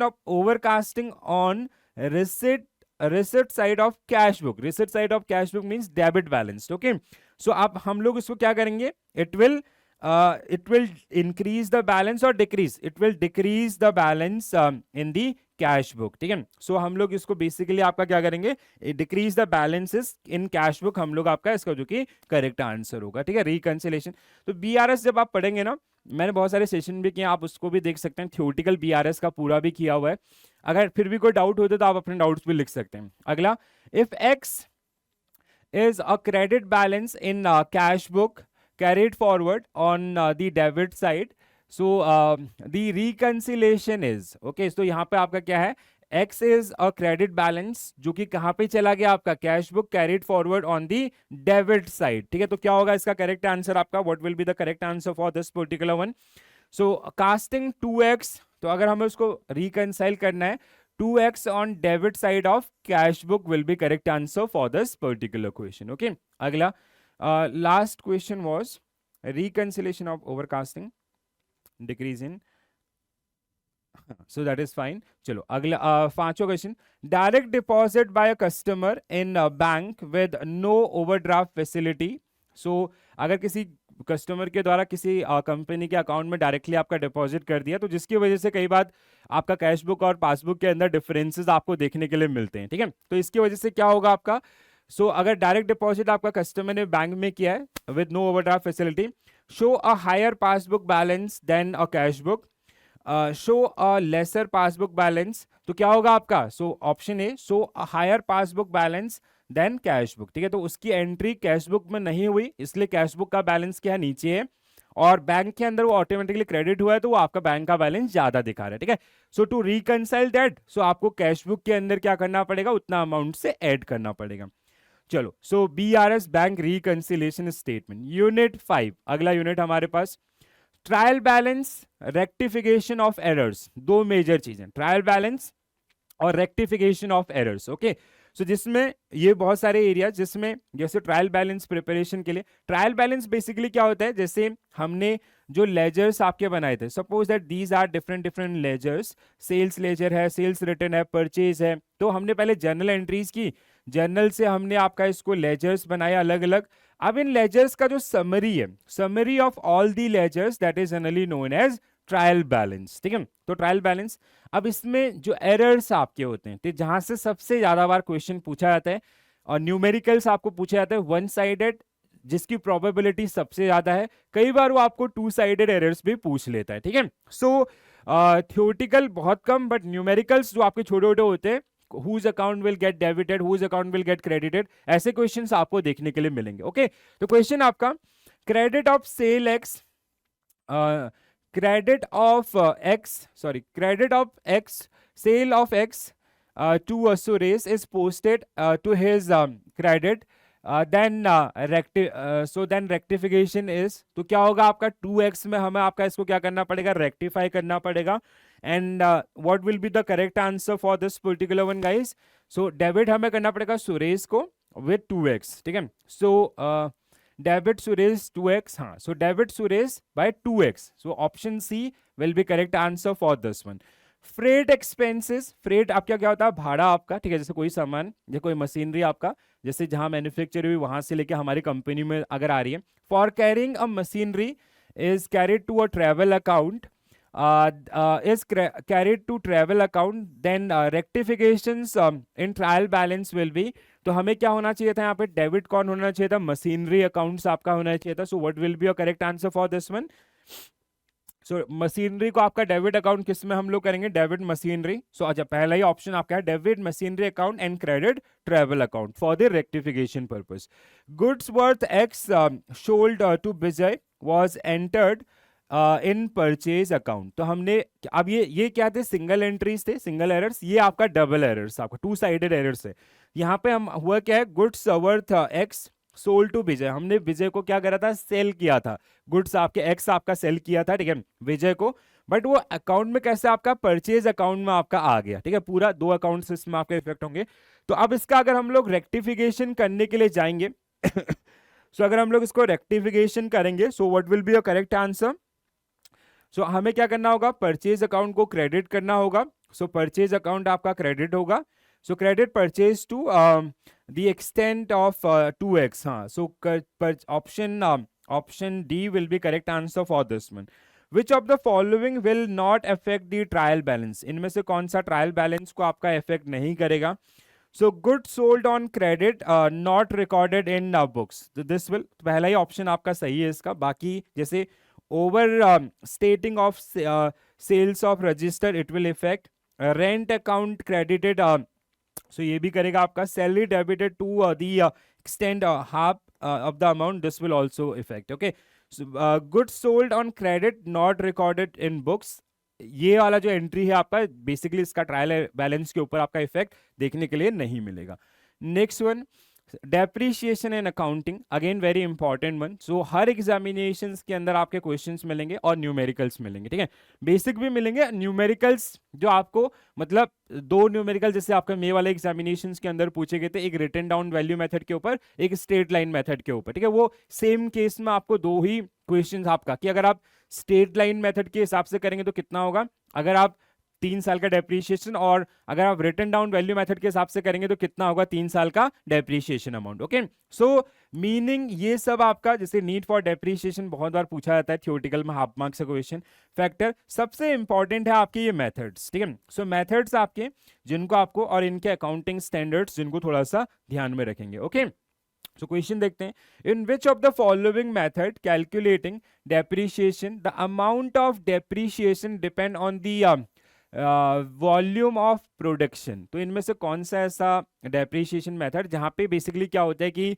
[SPEAKER 1] of overcasting on receipt side of cash book, receipt side of cash book means debit balance. Okay, so अब हम लोग इसको क्या करेंगे, it will increase the balance or decrease, it will decrease the balance in the cash book, ठीक है। सो हम लोग इसको बेसिकली आपका क्या करेंगे, decrease the balances in cash book, हम लोग आपका इसका जो कि करेक्ट आंसर होगा, ठीक है, रिकंसिलेशन। तो BRS जब आप पढ़ेंगे ना, मैंने बहुत सारे सेशन भी किए, आप उसको भी देख सकते हैं, थ्योरेटिकल BRS का पूरा भी किया हुआ है। अगर फिर भी कोई डाउट होता है तो आप अपने डाउट्स भी लिख सकते हैं। अगला, if X is a credit balance in cash book carried forward on the debit side, so the reconciliation is, okay, so यहाँ पे आपका क्या है, x is a credit balance जो कि कहां पे चला गया आपका cash book carried forward on the debit side, ठीक है। तो क्या होगा इसका करेक्ट आंसर आपका, what will be the correct answer for this particular one. So casting 2x, तो अगर हमें उसको रिकंसाइल करना है 2x on debit side of cash book will be correct answer for this particular question. Okay, अगला last question was reconciliation of overcasting decrease in, so that is fine। चलो अगला पांचवा question, direct deposit by a customer in bank with no overdraft facility. So अगर किसी customer के द्वारा किसी company के अकाउंट में डायरेक्टली आपका डिपॉजिट कर दिया, तो जिसकी वजह से कई बार आपका कैश बुक और पासबुक के अंदर डिफरेंसेस आपको देखने के लिए मिलते हैं, ठीक है। तो इसकी वजह से क्या होगा आपका, अगर डायरेक्ट डिपॉजिट आपका कस्टमर ने बैंक में किया है with no overdraft facility, show a higher passbook balance than a cash book, show a lesser passbook balance, तो क्या होगा आपका, option A, show a higher passbook balance than cash book, ठीक है। तो उसकी एंट्री कैश बुक में नहीं हुई, इसलिए कैश बुक का बैलेंस क्या नीचे है, और बैंक के अंदर वो ऑटोमेटिकली क्रेडिट हुआ है, तो वो आपका बैंक का बैलेंस ज्यादा दिखा रहा है, ठीक है। सो टू रिकंसाइल दैट, आपको कैश बुक के अंदर क्या करना पड़ेगा, उतना अमाउंट से ऐड करना पड़ेगा। चलो, BRS bank reconciliation statement unit 5, अगला यूनिट हमारे पास trial balance, rectification of errors, दो मेजर चीजें, ट्रायल बैलेंस और रेक्टिफिकेशन ऑफ एरर्स। ओके, जिसमें ये बहुत सारे एरिया, जिसमें जैसे ट्रायल बैलेंस प्रिपरेशन के लिए, ट्रायल बैलेंस बेसिकली क्या होता है, जैसे हमने जो लेजर्स आपके बनाए थे, suppose that these are different different ledgers, sales ledger है, सेल्स रिटर्न है, परचेज है, तो हमने पहले जर्नल एंट्रीज की, जर्नल से हमने आपका इसको लेजर्स बनाया अलग अलग। अब इन लेजर्स का जो समरी है, summary of all the ledgers, that is generally known as trial balance, ठीक है। तो ट्रायल बैलेंस, अब इसमें जो एरर्स आपके होते हैं, तो जहां से सबसे ज्यादा बार क्वेश्चन पूछा जाता है और न्यूमेरिकल्स आपको पूछा जाता है, वन साइडेड जिसकी प्रोबेबिलिटी सबसे ज्यादा है, कई बार वो आपको टू साइडेड एरर्स भी पूछ लेता है, ठीक है। थियोरेटिकल बहुत कम, बट न्यूमेरिकल्स जो आपके छोटे छोटे होते हैं, whose account will get debited, whose account will get credited, ऐसे क्वेश्चंस आपको देखने के लिए मिलेंगे। ओके, तो क्वेश्चन आपका, credit of sale X, credit of credit of x, sale of x to Suresh is posted to his credit, then then rectification is, तो क्या होगा आपका 2x में हमें आपका इसको क्या करना पड़ेगा, रेक्टिफाई करना पड़ेगा। And what will be the correct answer for this particular one guys, debit हमें करना पड़ेगा सुरेश को विद 2x, ठीक है। डेबिट सुरेश 2x, हाँ, debit Suresh by 2x, option C will be correct answer for this one. Freight expenses, freight आपका क्या होता है, भाड़ा आपका, ठीक है। जैसे कोई सामान या कोई मशीनरी आपका, जैसे जहां मैन्युफैक्चर हुई वहां से लेके हमारी कंपनी में अगर आ रही है, for carrying a machinery is carried to a travel account, is carried to travel account, then rectifications in trial balance will be, तो हमें क्या होना चाहिए था यहाँ पे, डेबिट कौन होना चाहिए था, मशीनरी अकाउंट्स आपका होना चाहिए था। सो what will be your correct answer for this one. Machinery को आपका डेबिट अकाउंट किस में हम लोग करेंगे, डेबिट मशीनरी। अच्छा, पहला ही ऑप्शन आपका है debit machinery account and credit travel account for the rectification purpose. Goods worth X sold to Vijay was entered in purchase account, तो हमने, अब ये क्या थे, सिंगल एंट्रीज थे, सिंगल एरर्स, ये आपका डबल एरर्स, आपका टू साइडेड एरर्स है। यहाँ पे हम हुआ क्या है, goods worth X sold to Vijay, हमने विजय को क्या करा था, सेल किया था, गुड्स आपके एक्स आपका सेल किया था, ठीक है, विजय को, बट वो अकाउंट में कैसे आपका परचेज अकाउंट में आपका आ गया, ठीक है। पूरा दो अकाउंट इसमें आपके इफेक्ट होंगे। तो अब इसका अगर हम लोग रेक्टिफिकेशन करने के लिए जाएंगे अगर हम लोग इसको रेक्टिफिकेशन करेंगे, what will be your correct answer. हमें क्या करना होगा, परचेज अकाउंट को क्रेडिट करना होगा। परचेज अकाउंट आपका क्रेडिट होगा, credit purchase to the extent of 2x, हाँ। Option D will be correct answer for this one. Which of the following will not affect the trial balance, इनमें से कौन सा ट्रायल बैलेंस को आपका effect नहीं करेगा। Good sold on credit not recorded in books, this will, पहला ही ऑप्शन आपका सही है इसका। बाकी जैसे over stating of sales of register it will effect, rent account credited, ये भी करेगा आपका। Salary debited to the extent half of the amount, this will also affect, okay। Goods sold on credit not recorded in books, ये वाला जो entry है आपका basically इसका ट्रायल बैलेंस के ऊपर आपका इफेक्ट देखने के लिए नहीं मिलेगा। Next one, depreciation and accounting, again very important one. So her examinations के अंदर आपके क्वेश्चंस मिलेंगे और न्यूमेरिकल्स मिलेंगे, ठीक है, बेसिक भी मिलेंगे। न्यूमेरिकल्स जो आपको मतलब दो न्यूमेरिकल जैसे आपका मे वाले एग्जामिनेशंस के अंदर पूछे गए थे, एक रिटन डाउन वैल्यू मेथड के ऊपर, एक स्ट्रेट लाइन मेथड के ऊपर, ठीक है, वो सेम केस में आपको दो ही क्वेश्चंस आपका कि अगर आप स्ट्रेट लाइन मेथड के हिसाब से करेंगे तो कितना होगा, अगर आप 3 साल का डेप्रीशिएशन, और अगर आप रिटन डाउन वैल्यू मेथड के हिसाब से करेंगे तो कितना होगा 3 साल का डेप्रीशिएशन अमाउंट। ओके, सो मीनिंग ये सब आपका जैसे नीड फॉर डेप्रीशिएशन बहुत बार पूछा जाता है थियोरेटिकल में, हाफ मार्क्स का क्वेश्चन। फैक्टर सबसे इंपॉर्टेंट है आपके ये मेथड्स, ठीक है। सो मेथड्स आपके जिनको आपको और इनके अकाउंटिंग स्टैंडर्ड्स जिनको थोड़ा सा ध्यान में रखेंगे। ओके, सो क्वेश्चन देखते हैं, in which of the following method calculating depreciation the amount of depreciation depend on the volume of production. तो इनमें से कौन सा ऐसा डेप्रीशिएशन मेथड जहां पे बेसिकली क्या होता है कि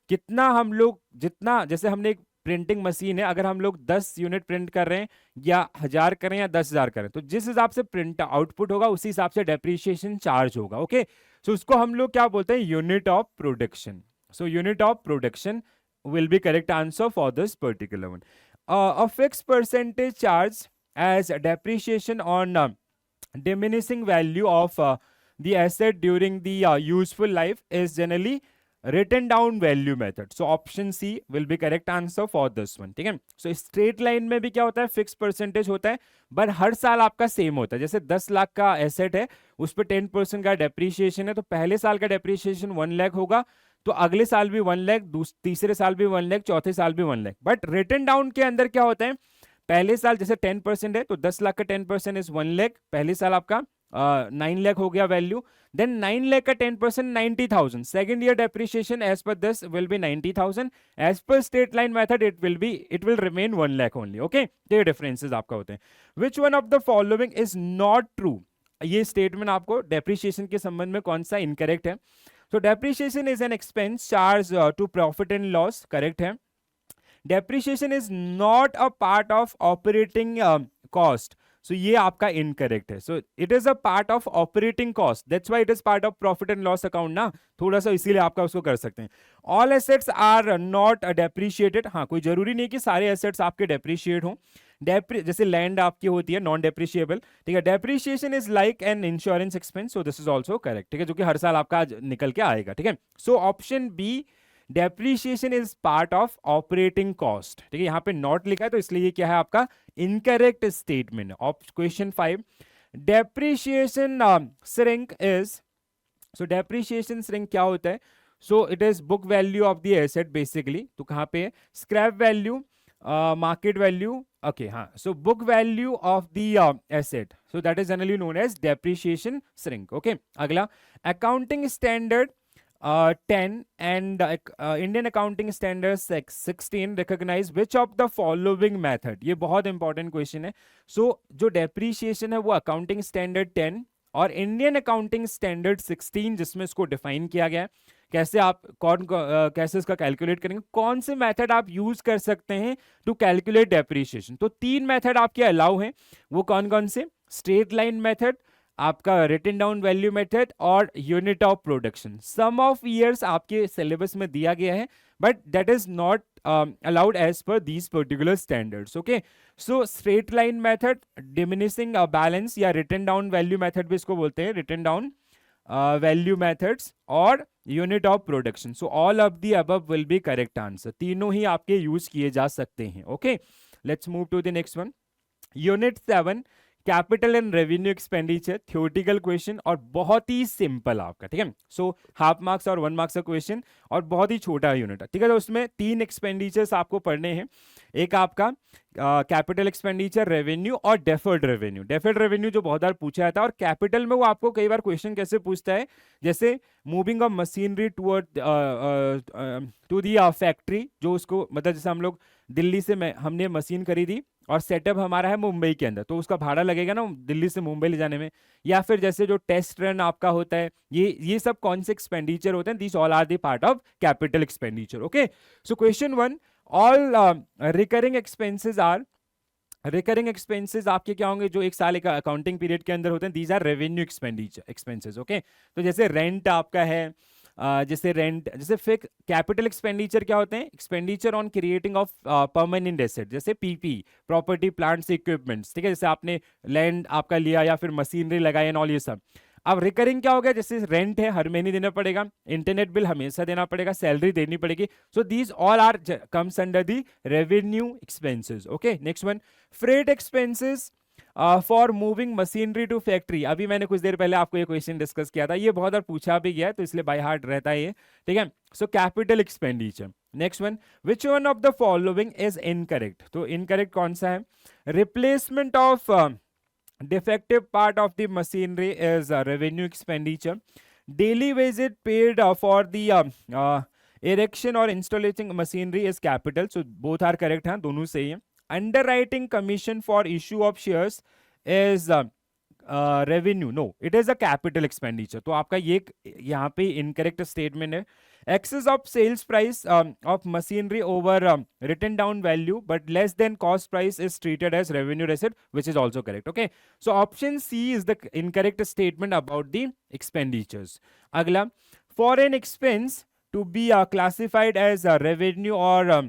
[SPEAKER 1] कितना हम लोग, जितना जैसे हमने एक प्रिंटिंग मशीन है, अगर हम लोग 10 यूनिट प्रिंट कर रहे हैं या 1000 करें या 10,000 करें, तो जिस हिसाब से प्रिंट आउटपुट होगा उसी हिसाब से डेप्रीशिएशन चार्ज होगा। ओके, सो उसको हम लोग क्या बोलते हैं, unit of production. So unit of production will be correct answer for this particular one. A fixed percentage charge as depreciation on diminishing value of the asset during the useful life is generally written down value method. So option C will be correct answer for this one. ठीक है, so straight line में भी क्या होता है, fix percentage होता है, but हर साल आपका सेम होता है। जैसे 10 लाख का एसेट है, उस पर 10% का डेप्रीशिएशन है, तो पहले साल का डेप्रीशिएशन 1 लाख होगा, तो अगले साल भी 1 लाख, तीसरे साल भी 1 लाख, चौथे साल भी 1 लाख। बट रिटन डाउन के अंदर क्या होता है, पहले साल जैसे 10% है तो 10 लाख का 10% इज 1 लाख, पहले साल आपका 9 लाख हो गया वैल्यू, देन 9 लाख का 10% 90,000, second year depreciation as per this will be 90,000, as per straight line method it will remain 1 lakh only. Okay, ये डिफरेंसेस आपका होते हैं। Which one of the following is not true, ये स्टेटमेंट आपको डेप्रिसिएशन के संबंध में कौन सा इनकरेक्ट है। So depreciation is an expense charged to profit and loss, correct है। Depreciation is not a part of operating cost, so ये आपका incorrect है। So it is a part of operating cost, that's why it is part of profit and loss account ना, थोड़ा सा इसीलिए आपका उसको कर सकते हैं। All assets are not depreciated, हाँ कोई जरूरी नहीं कि सारे assets आपके depreciate हों, जैसे लैंड आपकी होती है नॉन डेप्रिशिएबल, ठीक है। Depreciation is like an insurance expense, so this is also correct, ठीक है, जो कि हर साल आपका निकल के आएगा, ठीक है। So option B, depreciation is part of operating cost, ठीक है, यहाँ पे नॉट लिखा है तो इसलिए ये क्या है आपका incorrect statement. Question 5, depreciation shrink is, so depreciation shrink क्या होता है, so it is book value of the asset basically, तो कहाँ पे scrap value, market value, okay, हाँ, so book value of the asset, so that is generally known as depreciation shrink। okay, अगला accounting standard 10 and Indian accounting standard 16 recognize which of the following method, ये बहुत important question है। so जो depreciation है वो accounting standard 10 और Indian accounting standard 16 जिसमें इसको डिफाइन किया गया है, कैसे आप कैसे इसका कैलकुलेट करेंगे, कौन से मेथड आप यूज कर सकते हैं टू कैलकुलेट डेप्रिसिएशन। तो 3 मेथड आपके अलाउ हैं, वो कौन कौन से, स्ट्रेट लाइन मेथड, आपका रिटन डाउन वैल्यू मेथड और unit of production. Sum of years आपके सिलेबस में दिया गया है, but that is not allowed as per these particular standards। okay, so straight line method, diminishing balance या written down value method भी इसको बोलते हैं, written down value methods और unit of production, so all of the above will be correct answer, तीनों ही आपके use किए जा सकते हैं। okay, let's move to the next one, unit 7 capital and revenue expenditure, theoretical question और बहुत ही simple आपका, ठीक है। सो हाफ मार्क्स और 1 मार्क्स का क्वेश्चन और बहुत ही छोटा यूनिट है, ठीक है। तो उसमें 3 एक्सपेंडिचर्स आपको पढ़ने हैं, एक आपका कैपिटल एक्सपेंडिचर, रेवेन्यू और डेफर्ड रेवेन्यू। डेफर्ड रेवेन्यू जो बहुत बार पूछा जाता है, और कैपिटल में वो आपको कई बार क्वेश्चन कैसे पूछता है, जैसे moving of machinery to the factory, जो उसको मतलब जैसे हम लोग दिल्ली से हमने मशीन खरीदी और सेटअप हमारा है मुंबई के अंदर, तो उसका भाड़ा लगेगा ना दिल्ली से मुंबई ले जाने में, या फिर जैसे जो टेस्ट रन आपका होता है, ये सब कौन से एक्सपेंडिचर होते हैं, this all are the part of capital expenditure. Okay, so question 1, all recurring expenses are recurring expenses आपके क्या होंगे, जो एक साल का अकाउंटिंग पीरियड के अंदर होते हैं, these are revenue expenditure expenses, okay. तो जैसे रेंट आपका है, जैसे रेंट, जैसे फिर कैपिटल एक्सपेंडिचर क्या होते हैं, expenditure on creating of permanent asset, जैसे पीपी, प्रॉपर्टी प्लांट्स इक्विपमेंट्स, ठीक है, जैसे आपने लैंड आपका लिया या फिर मशीनरी लगाई एंड ऑल ये सब। अब रिकरिंग क्या हो गया, जैसे रेंट है हर महीने देना पड़ेगा, इंटरनेट बिल हमेशा देना पड़ेगा, सैलरी देनी पड़ेगी, so these all are comes under the revenue expenses, okay. Next one, freight expenses for moving machinery to factory. अभी मैंने कुछ देर पहले आपको ये क्वेश्चन डिस्कस किया था, ये बहुत बार पूछा भी गया है, तो इसलिए बाय हार्ट रहता है ये, ठीक है। So capital expenditure. Next one, which one of the following is incorrect, तो इनकरेक्ट कौन सा है, replacement of defective part of the machinery is revenue expenditure. Daily visit paid for the erection or installation machinery is capital, so both are correct हैं, दोनों सही हैं। Underwriting commission for issue of shares is revenue, no, it is a capital expenditure, तो आपका ये यहाँ पे incorrect statement है। Excess of sales price of machinery over written down value but less than cost price is treated as revenue receipt, which is also correct, okay। So option C is the incorrect statement about the expenditures। अगला, foreign expense to be classified as revenue or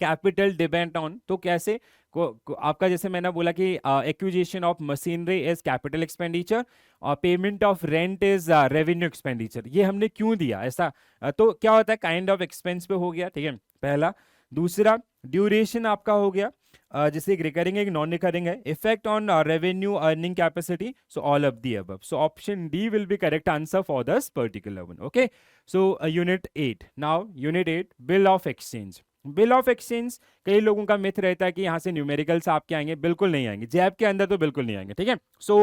[SPEAKER 1] capital depend on, तो कैसे आपका, जैसे मैंने बोला कि acquisition of machinery is capital expenditure और payment of rent is revenue expenditure, ये हमने क्यों दिया ऐसा, तो क्या होता है, काइंड ऑफ एक्सपेंस पे हो गया, ठीक है, पहला। दूसरा, ड्यूरेशन आपका हो गया, जैसे एक रिकरिंग एक नॉन रिकरिंग है, effect on revenue earning capacity, so all of the above, so option D will be correct answer for this particular one, okay. So unit 8, now unit 8, bill of exchange. Bill of exchange, कई लोगों का myth रहता है कि यहाँ से numericals आपके आएंगे, बिल्कुल नहीं आएंगे, जैब के अंदर तो बिल्कुल नहीं आएंगे, ठीक है। सो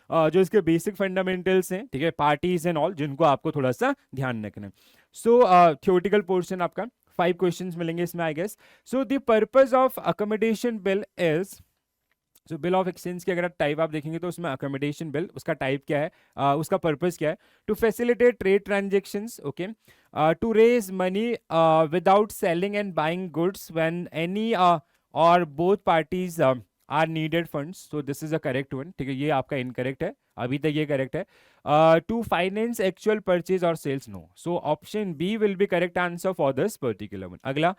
[SPEAKER 1] जो इसके बेसिक फंडामेंटल्स हैं, ठीक है, पार्टीज एंड ऑल, जिनको आपको थोड़ा सा ध्यान रखना है। सो थ्योरेटिकल पोर्शन आपका 5 क्वेश्चंस मिलेंगे इसमें, I guess. So the purpose of accommodation bill is, so bill of exchange की अगर टाइप आप देखेंगे तो उसमें अकोमोडेशन बिल, उसका टाइप क्या है, उसका पर्पस क्या है, to facilitate trade transactions, okay, to raise money without selling and buying goods when any or both parties are needed funds, so this is a correct one, ठीक है, ये आपका इनकरेक्ट है, अभी तक ये करेक्ट है। टू फाइनेंस एक्चुअल परचेज और sales, no, so option B will be correct answer for this particular one. अगला,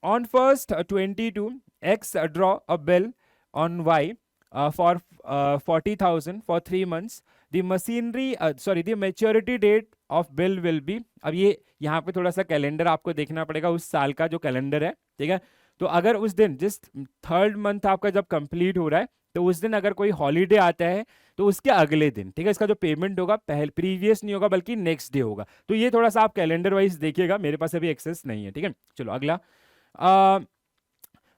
[SPEAKER 1] on first 22 X draw a bill on Y for 40,000 for 3 months. The machinery, the maturity date of bill will be, अब ये यहाँ पे थोड़ा सा calendar आपको देखना पड़ेगा, उस साल का जो कैलेंडर है, ठीक है। तो अगर उस दिन, जिस थर्ड मंथ आपका जब कंप्लीट हो रहा है, तो उस दिन अगर कोई हॉलीडे आता है तो उसके अगले दिन, ठीक है, इसका जो पेमेंट होगा पहले प्रीवियस नहीं होगा बल्कि नेक्स्ट डे होगा, तो ये थोड़ा सा आप कैलेंडर वाइज देखिएगा, मेरे पास अभी एक्सेस नहीं है, ठीक है। चलो अगला,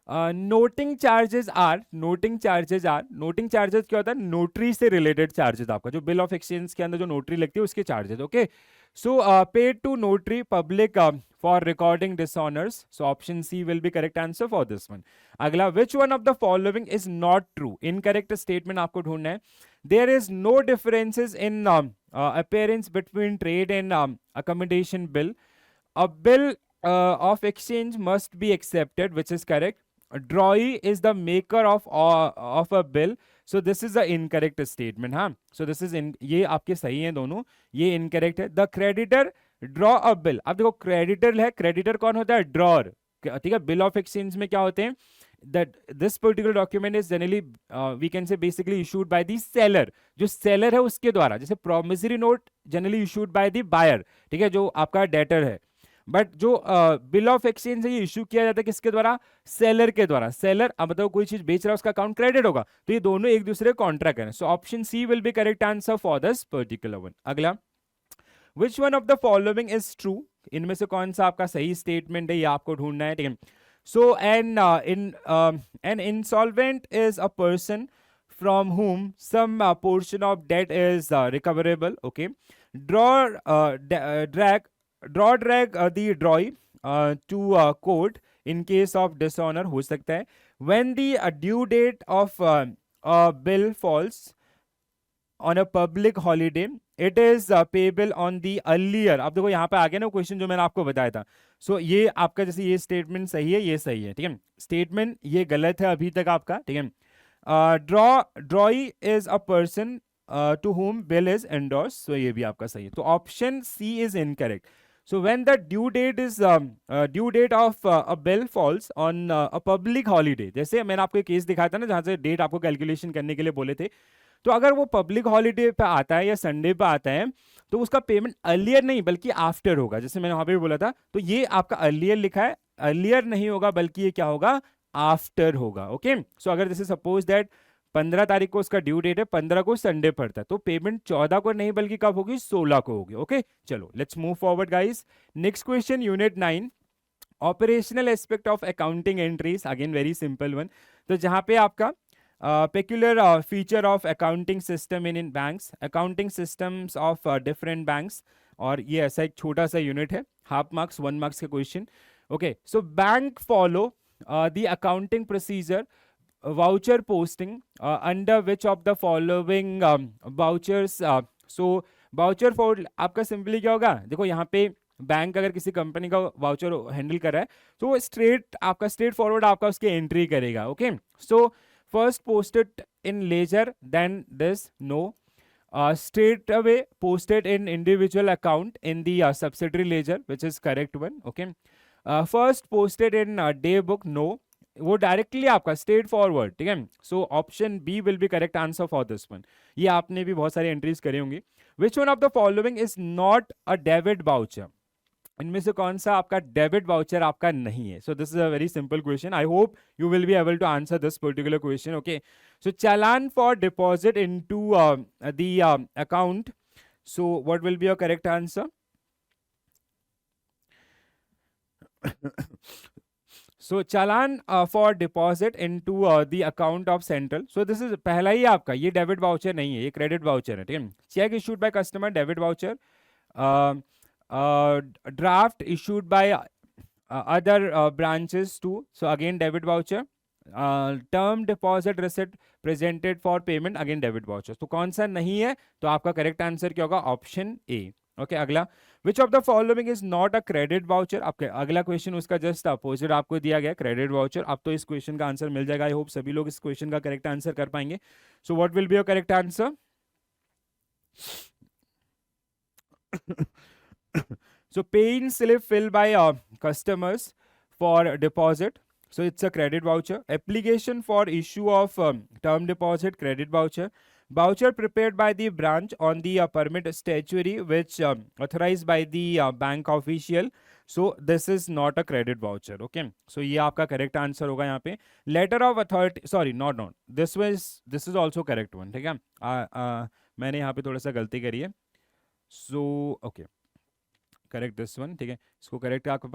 [SPEAKER 1] noting charges are, noting charges क्या होता है, नोटरी से रिलेटेड चार्जेस, आपका जो बिल ऑफ एक्सचेंज के अंदर जो नोटरी लगती है उसके charges, okay. So paid to notary public for recording dishonours, so option C will be correct answer for this one. अगला, which one of the following is not true, incorrect statement आपको ढूंढना है। There is no differences in appearance between trade and accommodation bill, a bill of exchange must be accepted, which is correct. Drawee is the maker of a bill, so this is the incorrect statement, हाँ, so this is ये आपके सही हैं दोनों, ये incorrect है। The creditor draw a bill, अब देखो creditor है, creditor कौन होता है, drawer, ठीक है। bill of exchange में क्या होते हैं, that this particular document is generally we can say basically issued by the seller, जो seller है उसके द्वारा, जैसे promissory note generally issued by the buyer, ठीक है, जो आपका debtor है, बट जो बिल ऑफ एक्सचेंज है ये इशू किया जाता है किसके द्वारा, सेलर के द्वारा। सेलर अब मतलब कोई चीज बेच रहा है, उसका अकाउंट क्रेडिट होगा, तो ये दोनों एक दूसरे कॉन्ट्रैक्ट है, so option C will be correct answer for this particular one. अगला, which one of the following is true, इनमें से कौन सा आपका सही स्टेटमेंट है, ये आपको ढूंढना है, ठीक है। So an insolvent is a person from whom some portion of debt is recoverable, okay। drag the drawee to court in case of dishonor हो सकता है। when the due date of a bill falls on a public holiday, it is payable on the earlier. अब देखो यहाँ पे आ गया ना question जो मैंने आपको बताया था। सो ये आपका जैसे ये स्टेटमेंट सही है, ये सही है, ठीक है। स्टेटमेंट ये गलत है अभी तक आपका, ठीक है। Drawee is a person to whom bill is endorse, so ये भी आपका सही है। तो option C is incorrect. So when the due date of a bill falls on a public holiday, जैसे मैंने आपको एक केस दिखाया था ना जहाँ से डेट आपको कैलकुलेशन करने के लिए बोले थे, तो अगर वो पब्लिक हॉलीडे पे आता है या संडे पे आता है तो उसका पेमेंट अर्लियर नहीं बल्कि आफ्टर होगा, जैसे मैंने वहां पे भी बोला था। तो ये आपका अर्लियर लिखा है, अर्लियर नहीं होगा बल्कि ये क्या होगा, आफ्टर होगा। ओके, सो अगर जैसे सपोज दैट 15 तारीख को उसका ड्यू डेट है, 15 को संडे पड़ता है, तो पेमेंट 14 को नहीं बल्कि कब होगी, 16 को होगी। ओके, चलो let's move forward guys. Next question, unit 9, operational aspect of accounting entries, again very simple one. तो जहां पे आपका peculiar feature of accounting system in banks, accounting systems of different banks, और ये ऐसा एक छोटा सा यूनिट है, हाफ मार्क्स 1 मार्क्स का question. Okay, so bank follow the accounting procedure voucher posting under which of the following vouchers, so voucher for आपका simply क्या होगा, देखो यहाँ पे बैंक अगर किसी कंपनी का वाउचर हैंडल कर रहा है तो वो स्ट्रेट फॉरवर्ड आपका उसकी एंट्री करेगा। Okay, so first posted in ledger then this no, straight away posted in individual account in the subsidiary ledger, which is correct one. Okay, first posted in day book, no, वो directly आपका straightforward, ठीक है। So option B will be correct answer for this one. ये आपने भी बहुत सारी entries करी होंगी। Which one of the following is not a debit voucher, इनमें से कौन सा आपका डेबिट वाउचर आपका नहीं है। So this is a very simple question, I hope you will be able to answer this particular question. Okay, so challan for deposit into the account, so what will be your correct answer. So challan for deposit into the account of central, so this is पहला ही आपका, ये debit voucher नहीं है, ये credit voucher है, ठीक है। Cheque issued by customer, debit voucher. Draft issued by other branches to, so again debit voucher. Term deposit receipt presented for payment, again debit voucher. तो कौन सा नहीं है, तो आपका करेक्ट आंसर क्या होगा, ऑप्शन ए। ओके, अगला, which of the following is not a credit voucher, आपके अगला क्वेश्चन उसका जस्ट अपोजिट आपको दिया गया, क्रेडिट वाउचर। अब तो इस क्वेश्चन का आंसर मिल जाएगा, आई होप सभी लोग इस क्वेश्चन का करेक्ट आंसर कर पाएंगे। सो what will be your correct answer. So paying slip filled by customers for deposit, so it's a credit voucher. Application for issue of term deposit, credit voucher. Voucher prepared by the branch on the permit statutory which authorized by the bank official, so this is not a credit voucher. Okay, so ये आपका correct answer होगा यहाँ पे। Letter of authority, sorry not this is also correct one, ठीक है। मैंने यहाँ पे थोड़ा सा गलती करी है, so okay, correct this one, ठीक है, इसको करेक्ट आप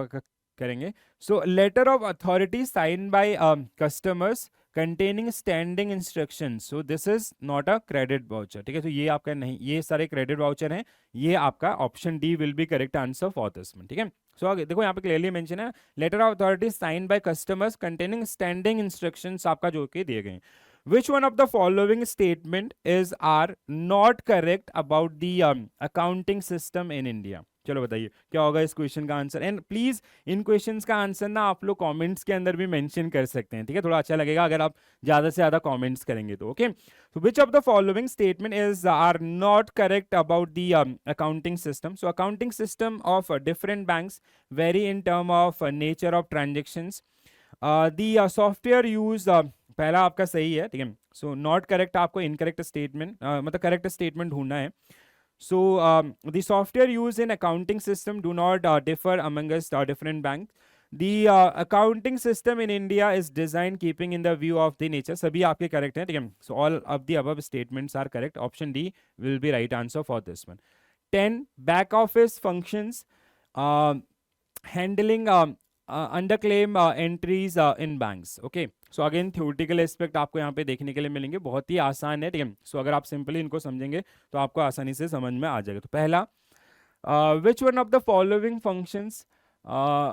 [SPEAKER 1] करेंगे। So letter of authority sign by customers containing standing instructions, so this is not a credit voucher, ठीक है। तो ये आपका नहीं, ये सारे क्रेडिट वाउचर हैं, ये आपका option D will be correct answer for this one, ठीक है। सो आगे देखो यहाँ पे क्लियरली मेंशन है, letter of authority sign by customers containing standing instructions आपका जो कि दिए गए हैं। Which one of the following statement is are not correct about the accounting system in India? चलो बताइए क्या होगा इस क्वेश्चन का answer. And please in questions का आंसर ना आप लोग कमेंट्स के अंदर भी मेंशन कर सकते हैं, ठीक है, थोड़ा अच्छा लगेगा अगर आप ज्यादा से ज्यादा कमेंट्स करेंगे तो। Okay, so which of the following statement is are not correct about the accounting system. So accounting system of different banks vary in term of nature of transactions, the software use, पहला आपका सही है, ठीक है। सो not correct, आपको incorrect statement मतलब correct statement ढूंढना है। So the software used in accounting system do not differ amongst different banks. The accounting system in India is designed keeping in the view of the nature. सभी आपके correct हैं, ठीक है। So all of the above statements are correct. Option D will be right answer for this one. 10 back office functions handling under claim entries in banks. Okay. So again theoretical aspect आपको यहाँ पे देखने के लिए मिलेंगे, बहुत ही आसान है, ठीक है। सो अगर आप सिंपली इनको समझेंगे तो आपको आसानी से समझ में आ जाएगा। तो पहला, विच one of the following functions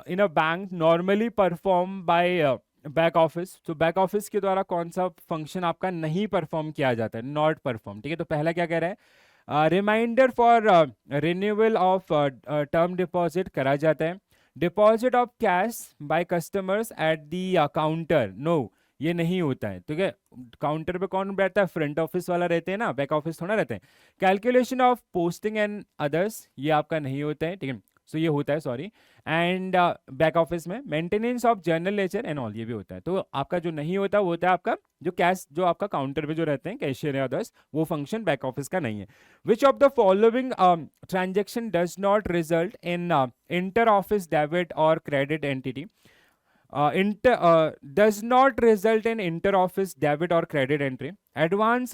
[SPEAKER 1] in a bank normally perform buy back office, तो बैक ऑफिस के द्वारा कौन सा फंक्शन आपका नहीं परफॉर्म किया जाता है, नॉट परफॉर्म, ठीक है। तो पहला क्या कह रहा है, reminder for renewal of term deposit करा जाता है। Deposit of cash by customers at the counter, no ये नहीं होता है, ठीक है। काउंटर पे कौन बैठता है, फ्रंट ऑफिस वाला रहते हैं ना, बैक ऑफिस थोड़ा रहते हैं। Calculation of posting and others, ये आपका नहीं होता है, ठीक है। सो ये होता है, सॉरी। एंड बैक ऑफिस में maintenance of journal ledger and all, ये भी होता है। तो आपका जो नहीं होता वो होता है आपका जो कैश, जो आपका काउंटर पे जो रहते हैं कैशियर या अदर्स, वो फंक्शन बैक ऑफिस का नहीं है। Which of the following transaction does not result in inter office debit और credit entity? Does not result in inter-office debit or credit entry. Advance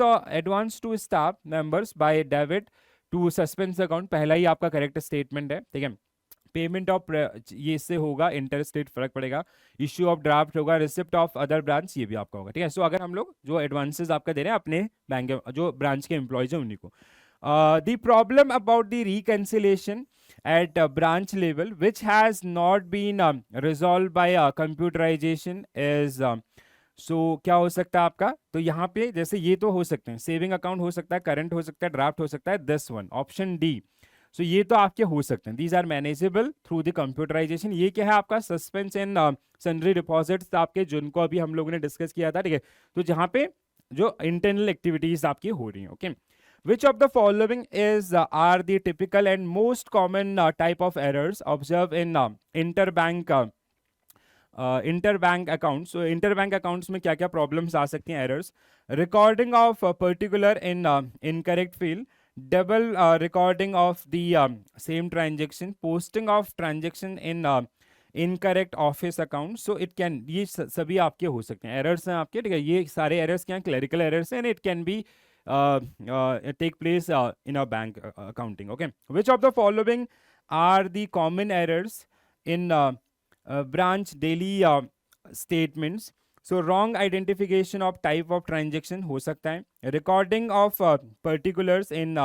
[SPEAKER 1] to staff members by debit to suspense account, पहला ही आपका correct statement है, ठीक है। Payment of ये इससे होगा, इंटर स्टेट फर्क पड़ेगा। इश्यू ऑफ ड्राफ्ट होगा, रिसिप्ट ऑफ अदर ब्रांच, ये भी आपका होगा, ठीक है। सो अगर हम लोग जो एडवांसेस आपका दे रहे हैं अपने बैंक जो ब्रांच के एम्प्लॉयज हैं उन्हीं को। The problem about the reconciliation at branch level, which has not been resolved by computerization, is सो क्या हो सकता है आपका, तो यहाँ पे जैसे ये तो हो सकते हैं, सेविंग अकाउंट हो सकता है, करंट हो सकता है, ड्राफ्ट हो सकता है, दिस वन ऑप्शन डी। सो ये तो आपके हो सकते हैं, these are manageable through the computerization. ये क्या है आपका, सस्पेंस एंड सन्ड्री डिपॉजिट्स आपके, जिनको अभी हम लोगों ने डिस्कस किया था, ठीक है। तो जहाँ पे जो इंटरनल एक्टिविटीज आपकी हो रही है, okay. Which of the following is are the typical and most common type of errors observed in interbank accounts? So interbank accounts में क्या क्या problems आ सकती हैं, errors? Recording of a particular in incorrect field, double recording of the same transaction, posting of transaction in incorrect office account. So it can, ये सभी आपके हो सकते हैं, एरर्स हैं आपके, ठीक है। ये सारे एरर्स क्या हैं, क्लरिकल एरर्स हैं, and it can be take place in a bank accounting, okay. Which of the following are the common errors in branch daily statements? So wrong identification of type of transaction हो सकता है, recording of particulars in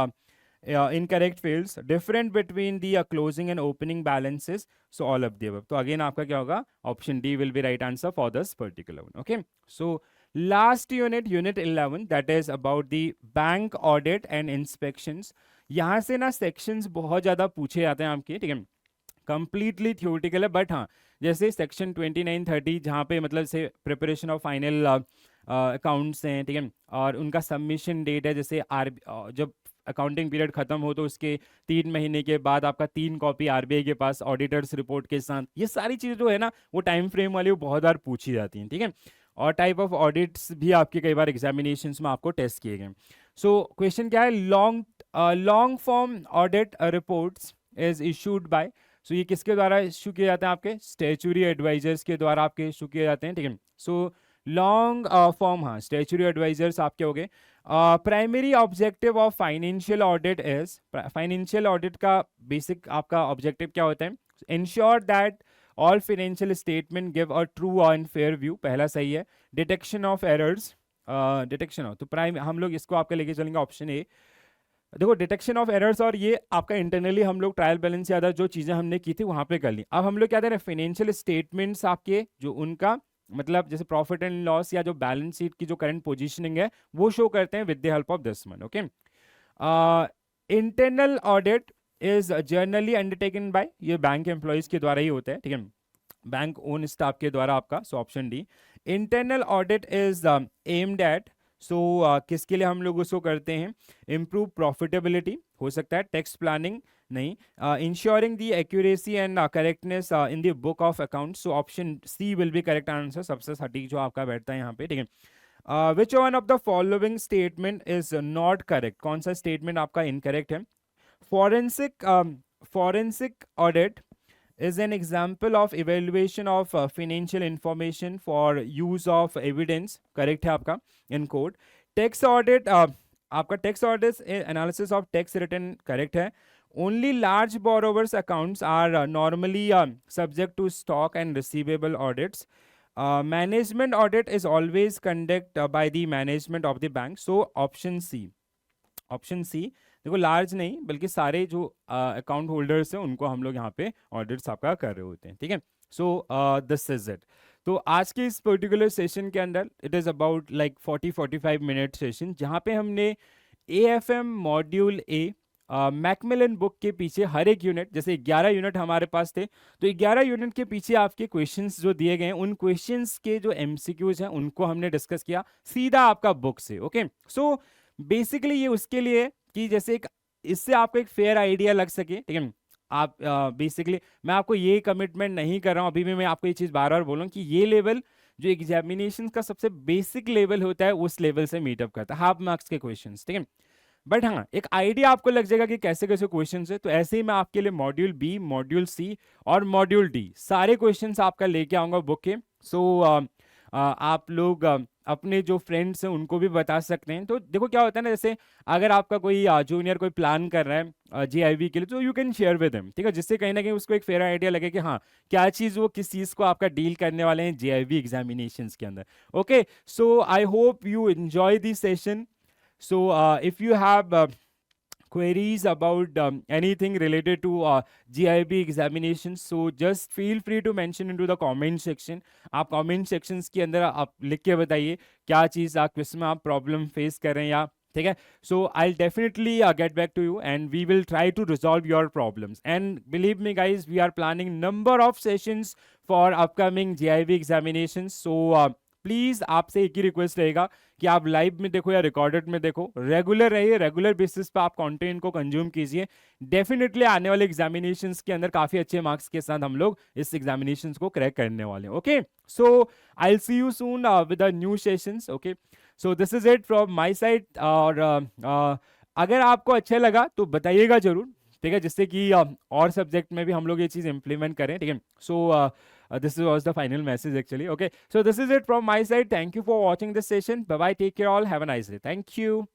[SPEAKER 1] incorrect fields, different between the closing and opening balances, so all of the above. तो again आपका क्या होगा, option D will be right answer for this particular one, okay. So last unit, unit 11, that is about the bank audit and inspections. यहाँ से ना sections बहुत ज़्यादा पूछे जाते हैं आपके, ठीक है। कंप्लीटली थ्योरेटिकल है, बट हाँ जैसे सेक्शन 29-30 जहाँ पे मतलब से प्रिपरेशन ऑफ फाइनल अकाउंट्स हैं, ठीक है, और उनका सबमिशन डेट है, जैसे जब अकाउंटिंग पीरियड खत्म हो तो उसके 3 महीने के बाद आपका 3 कॉपी आरबीआई के पास ऑडिटर्स रिपोर्ट के साथ, ये सारी चीज़ें जो है ना वो टाइम फ्रेम वाली वो बहुत बार पूछी जाती हैं, ठीक है। और टाइप ऑफ ऑडिट्स भी आपके कई बार एग्जामिनेशंस में आपको टेस्ट किए गए। सो क्वेश्चन क्या है, long form audit reports is issued by, so ये किसके द्वारा इशू किए जाते हैं, आपके स्टैच्यूटरी एडवाइजर्स के द्वारा आपके इशू किए जाते हैं, ठीक है। सो लॉन्ग फॉर्म, हाँ स्टैच्यूटरी एडवाइजर्स आपके हो गए। Primary objective of financial audit is, financial audit का बेसिक आपका ऑब्जेक्टिव क्या होता है, ensure that all financial statement give a true and fair view, पहला सही है। Detection of errors, detection of, तो प्राइम हम लोग इसको आपके लेके चलेंगे ऑप्शन ए। देखो डिटेक्शन ऑफ एरर्स, और ये आपका इंटरनली हम लोग ट्रायल बैलेंस या जो चीज़ें हमने की थी वहाँ पे कर ली। अब हम लोग क्या दे रहे हैं, फाइनेंशियल स्टेटमेंट्स आपके जो उनका मतलब जैसे प्रॉफिट एंड लॉस या जो बैलेंस शीट की जो करंट पोजीशनिंग है वो शो करते हैं with the help of this one, okay. Internal audit is generally undertaken by, ये बैंक एम्प्लॉयज के द्वारा ही होता है, ठीक है, बैंक ओन स्टाफ के द्वारा आपका। So option D. Internal audit is aimed at, so किसके लिए हम लोग उसको करते हैं, इम्प्रूव प्रॉफिटेबिलिटी हो सकता है, टैक्स प्लानिंग नहीं, ensuring the accuracy and correctness in the book of account. So option C will be correct answer, सबसे सटीक जो आपका बैठता है यहाँ पे, ठीक है। विच one of the following statement is not correct, कौन सा स्टेटमेंट आपका इनकरेक्ट है। Forensic audit is an example of evaluation of financial information for use of evidence, correct है आपका in court. Tax audit, आपका tax audit analysis of tax return correct है. Only large borrowers accounts are normally subject to stock and receivable audits. Management audit is always conducted by the management of the bank. So option C. Option C, देखो large नहीं बल्कि सारे जो account holders हैं उनको हम लोग यहाँ पे ऑडिट्स आपका कर रहे होते हैं, ठीक है। So this is it. तो आज के इस पर्टिकुलर सेशन के अंदर it is about like 40-45 minute session, जहाँ पे हमने AFM module A Macmillan book के पीछे हर एक यूनिट, जैसे 11 यूनिट हमारे पास थे, तो 11 यूनिट के पीछे आपके क्वेश्चंस जो दिए गए हैं, उन क्वेश्चंस के जो एमसीक्यूज हैं उनको हमने डिस्कस किया सीधा आपका बुक से। ओके, सो बेसिकली ये उसके लिए कि जैसे एक इससे आपको एक फेयर आइडिया लग सके, ठीक है। आप बेसिकली मैं आपको ये कमिटमेंट नहीं कर रहा हूँ, अभी भी मैं आपको ये चीज़ बार बार बोल रहा हूँ कि ये लेवल जो एग्जामिनेशन का सबसे बेसिक लेवल होता है उस लेवल से मीटअप करता है, हाफ मार्क्स के क्वेश्चंस, ठीक है। बट हाँ, एक आइडिया आपको लग जाएगा कि कैसे कैसे क्वेश्चन है। तो ऐसे ही मैं आपके लिए मॉड्यूल बी, मॉड्यूल सी और मॉड्यूल डी सारे क्वेश्चन आपका लेके आऊंगा बुक के। सो आप लोग अपने जो फ्रेंड्स हैं उनको भी बता सकते हैं। तो देखो क्या होता है ना, जैसे अगर आपका कोई जूनियर कोई प्लान कर रहा है JIB के लिए, तो you can share with him, ठीक है, जिससे कहीं ना कहीं उसको एक फेयर आइडिया लगे कि हाँ क्या चीज़ वो किस चीज़ को आपका डील करने वाले हैं JIB एग्जामिनेशंस के अंदर। Okay, so I hope you enjoy this session. So, if you have queries about anything related to GIB examinations, so just feel free to mention into the comment section. आप comment sections के अंदर आप लिख के बताइए क्या चीज़ आप किस में आप प्रॉब्लम फेस कर रहे हैं, या ठीक है. So I'll definitely get back to you and we will try to resolve your problems. And believe me guys, we are planning number of sessions for upcoming GIB examinations. So please आपसे एक ही request रहेगा कि आप live में देखो या recorded में देखो, रेगुलर रहिए, रेगुलर बेसिस पे आप कंटेंट को कंज्यूम कीजिए. डेफिनेटली आने वाले एग्जामिनेशंस के अंदर काफी अच्छे मार्क्स के साथ हम लोग इस एग्जामिनेशंस को क्रैक करने वाले हैं. Okay, so I will see you soon with the new sessions. Okay, so this is it from my side. और अगर आपको अच्छा लगा तो बताइएगा जरूर, ठीक है, जिससे कि और सब्जेक्ट में भी हम लोग ये चीज़ इम्प्लीमेंट करें, ठीक है. सो this was the final message actually. Okay, so this is it from my side. Thank you for watching this session. Bye bye, take care all, have a nice day. Thank you.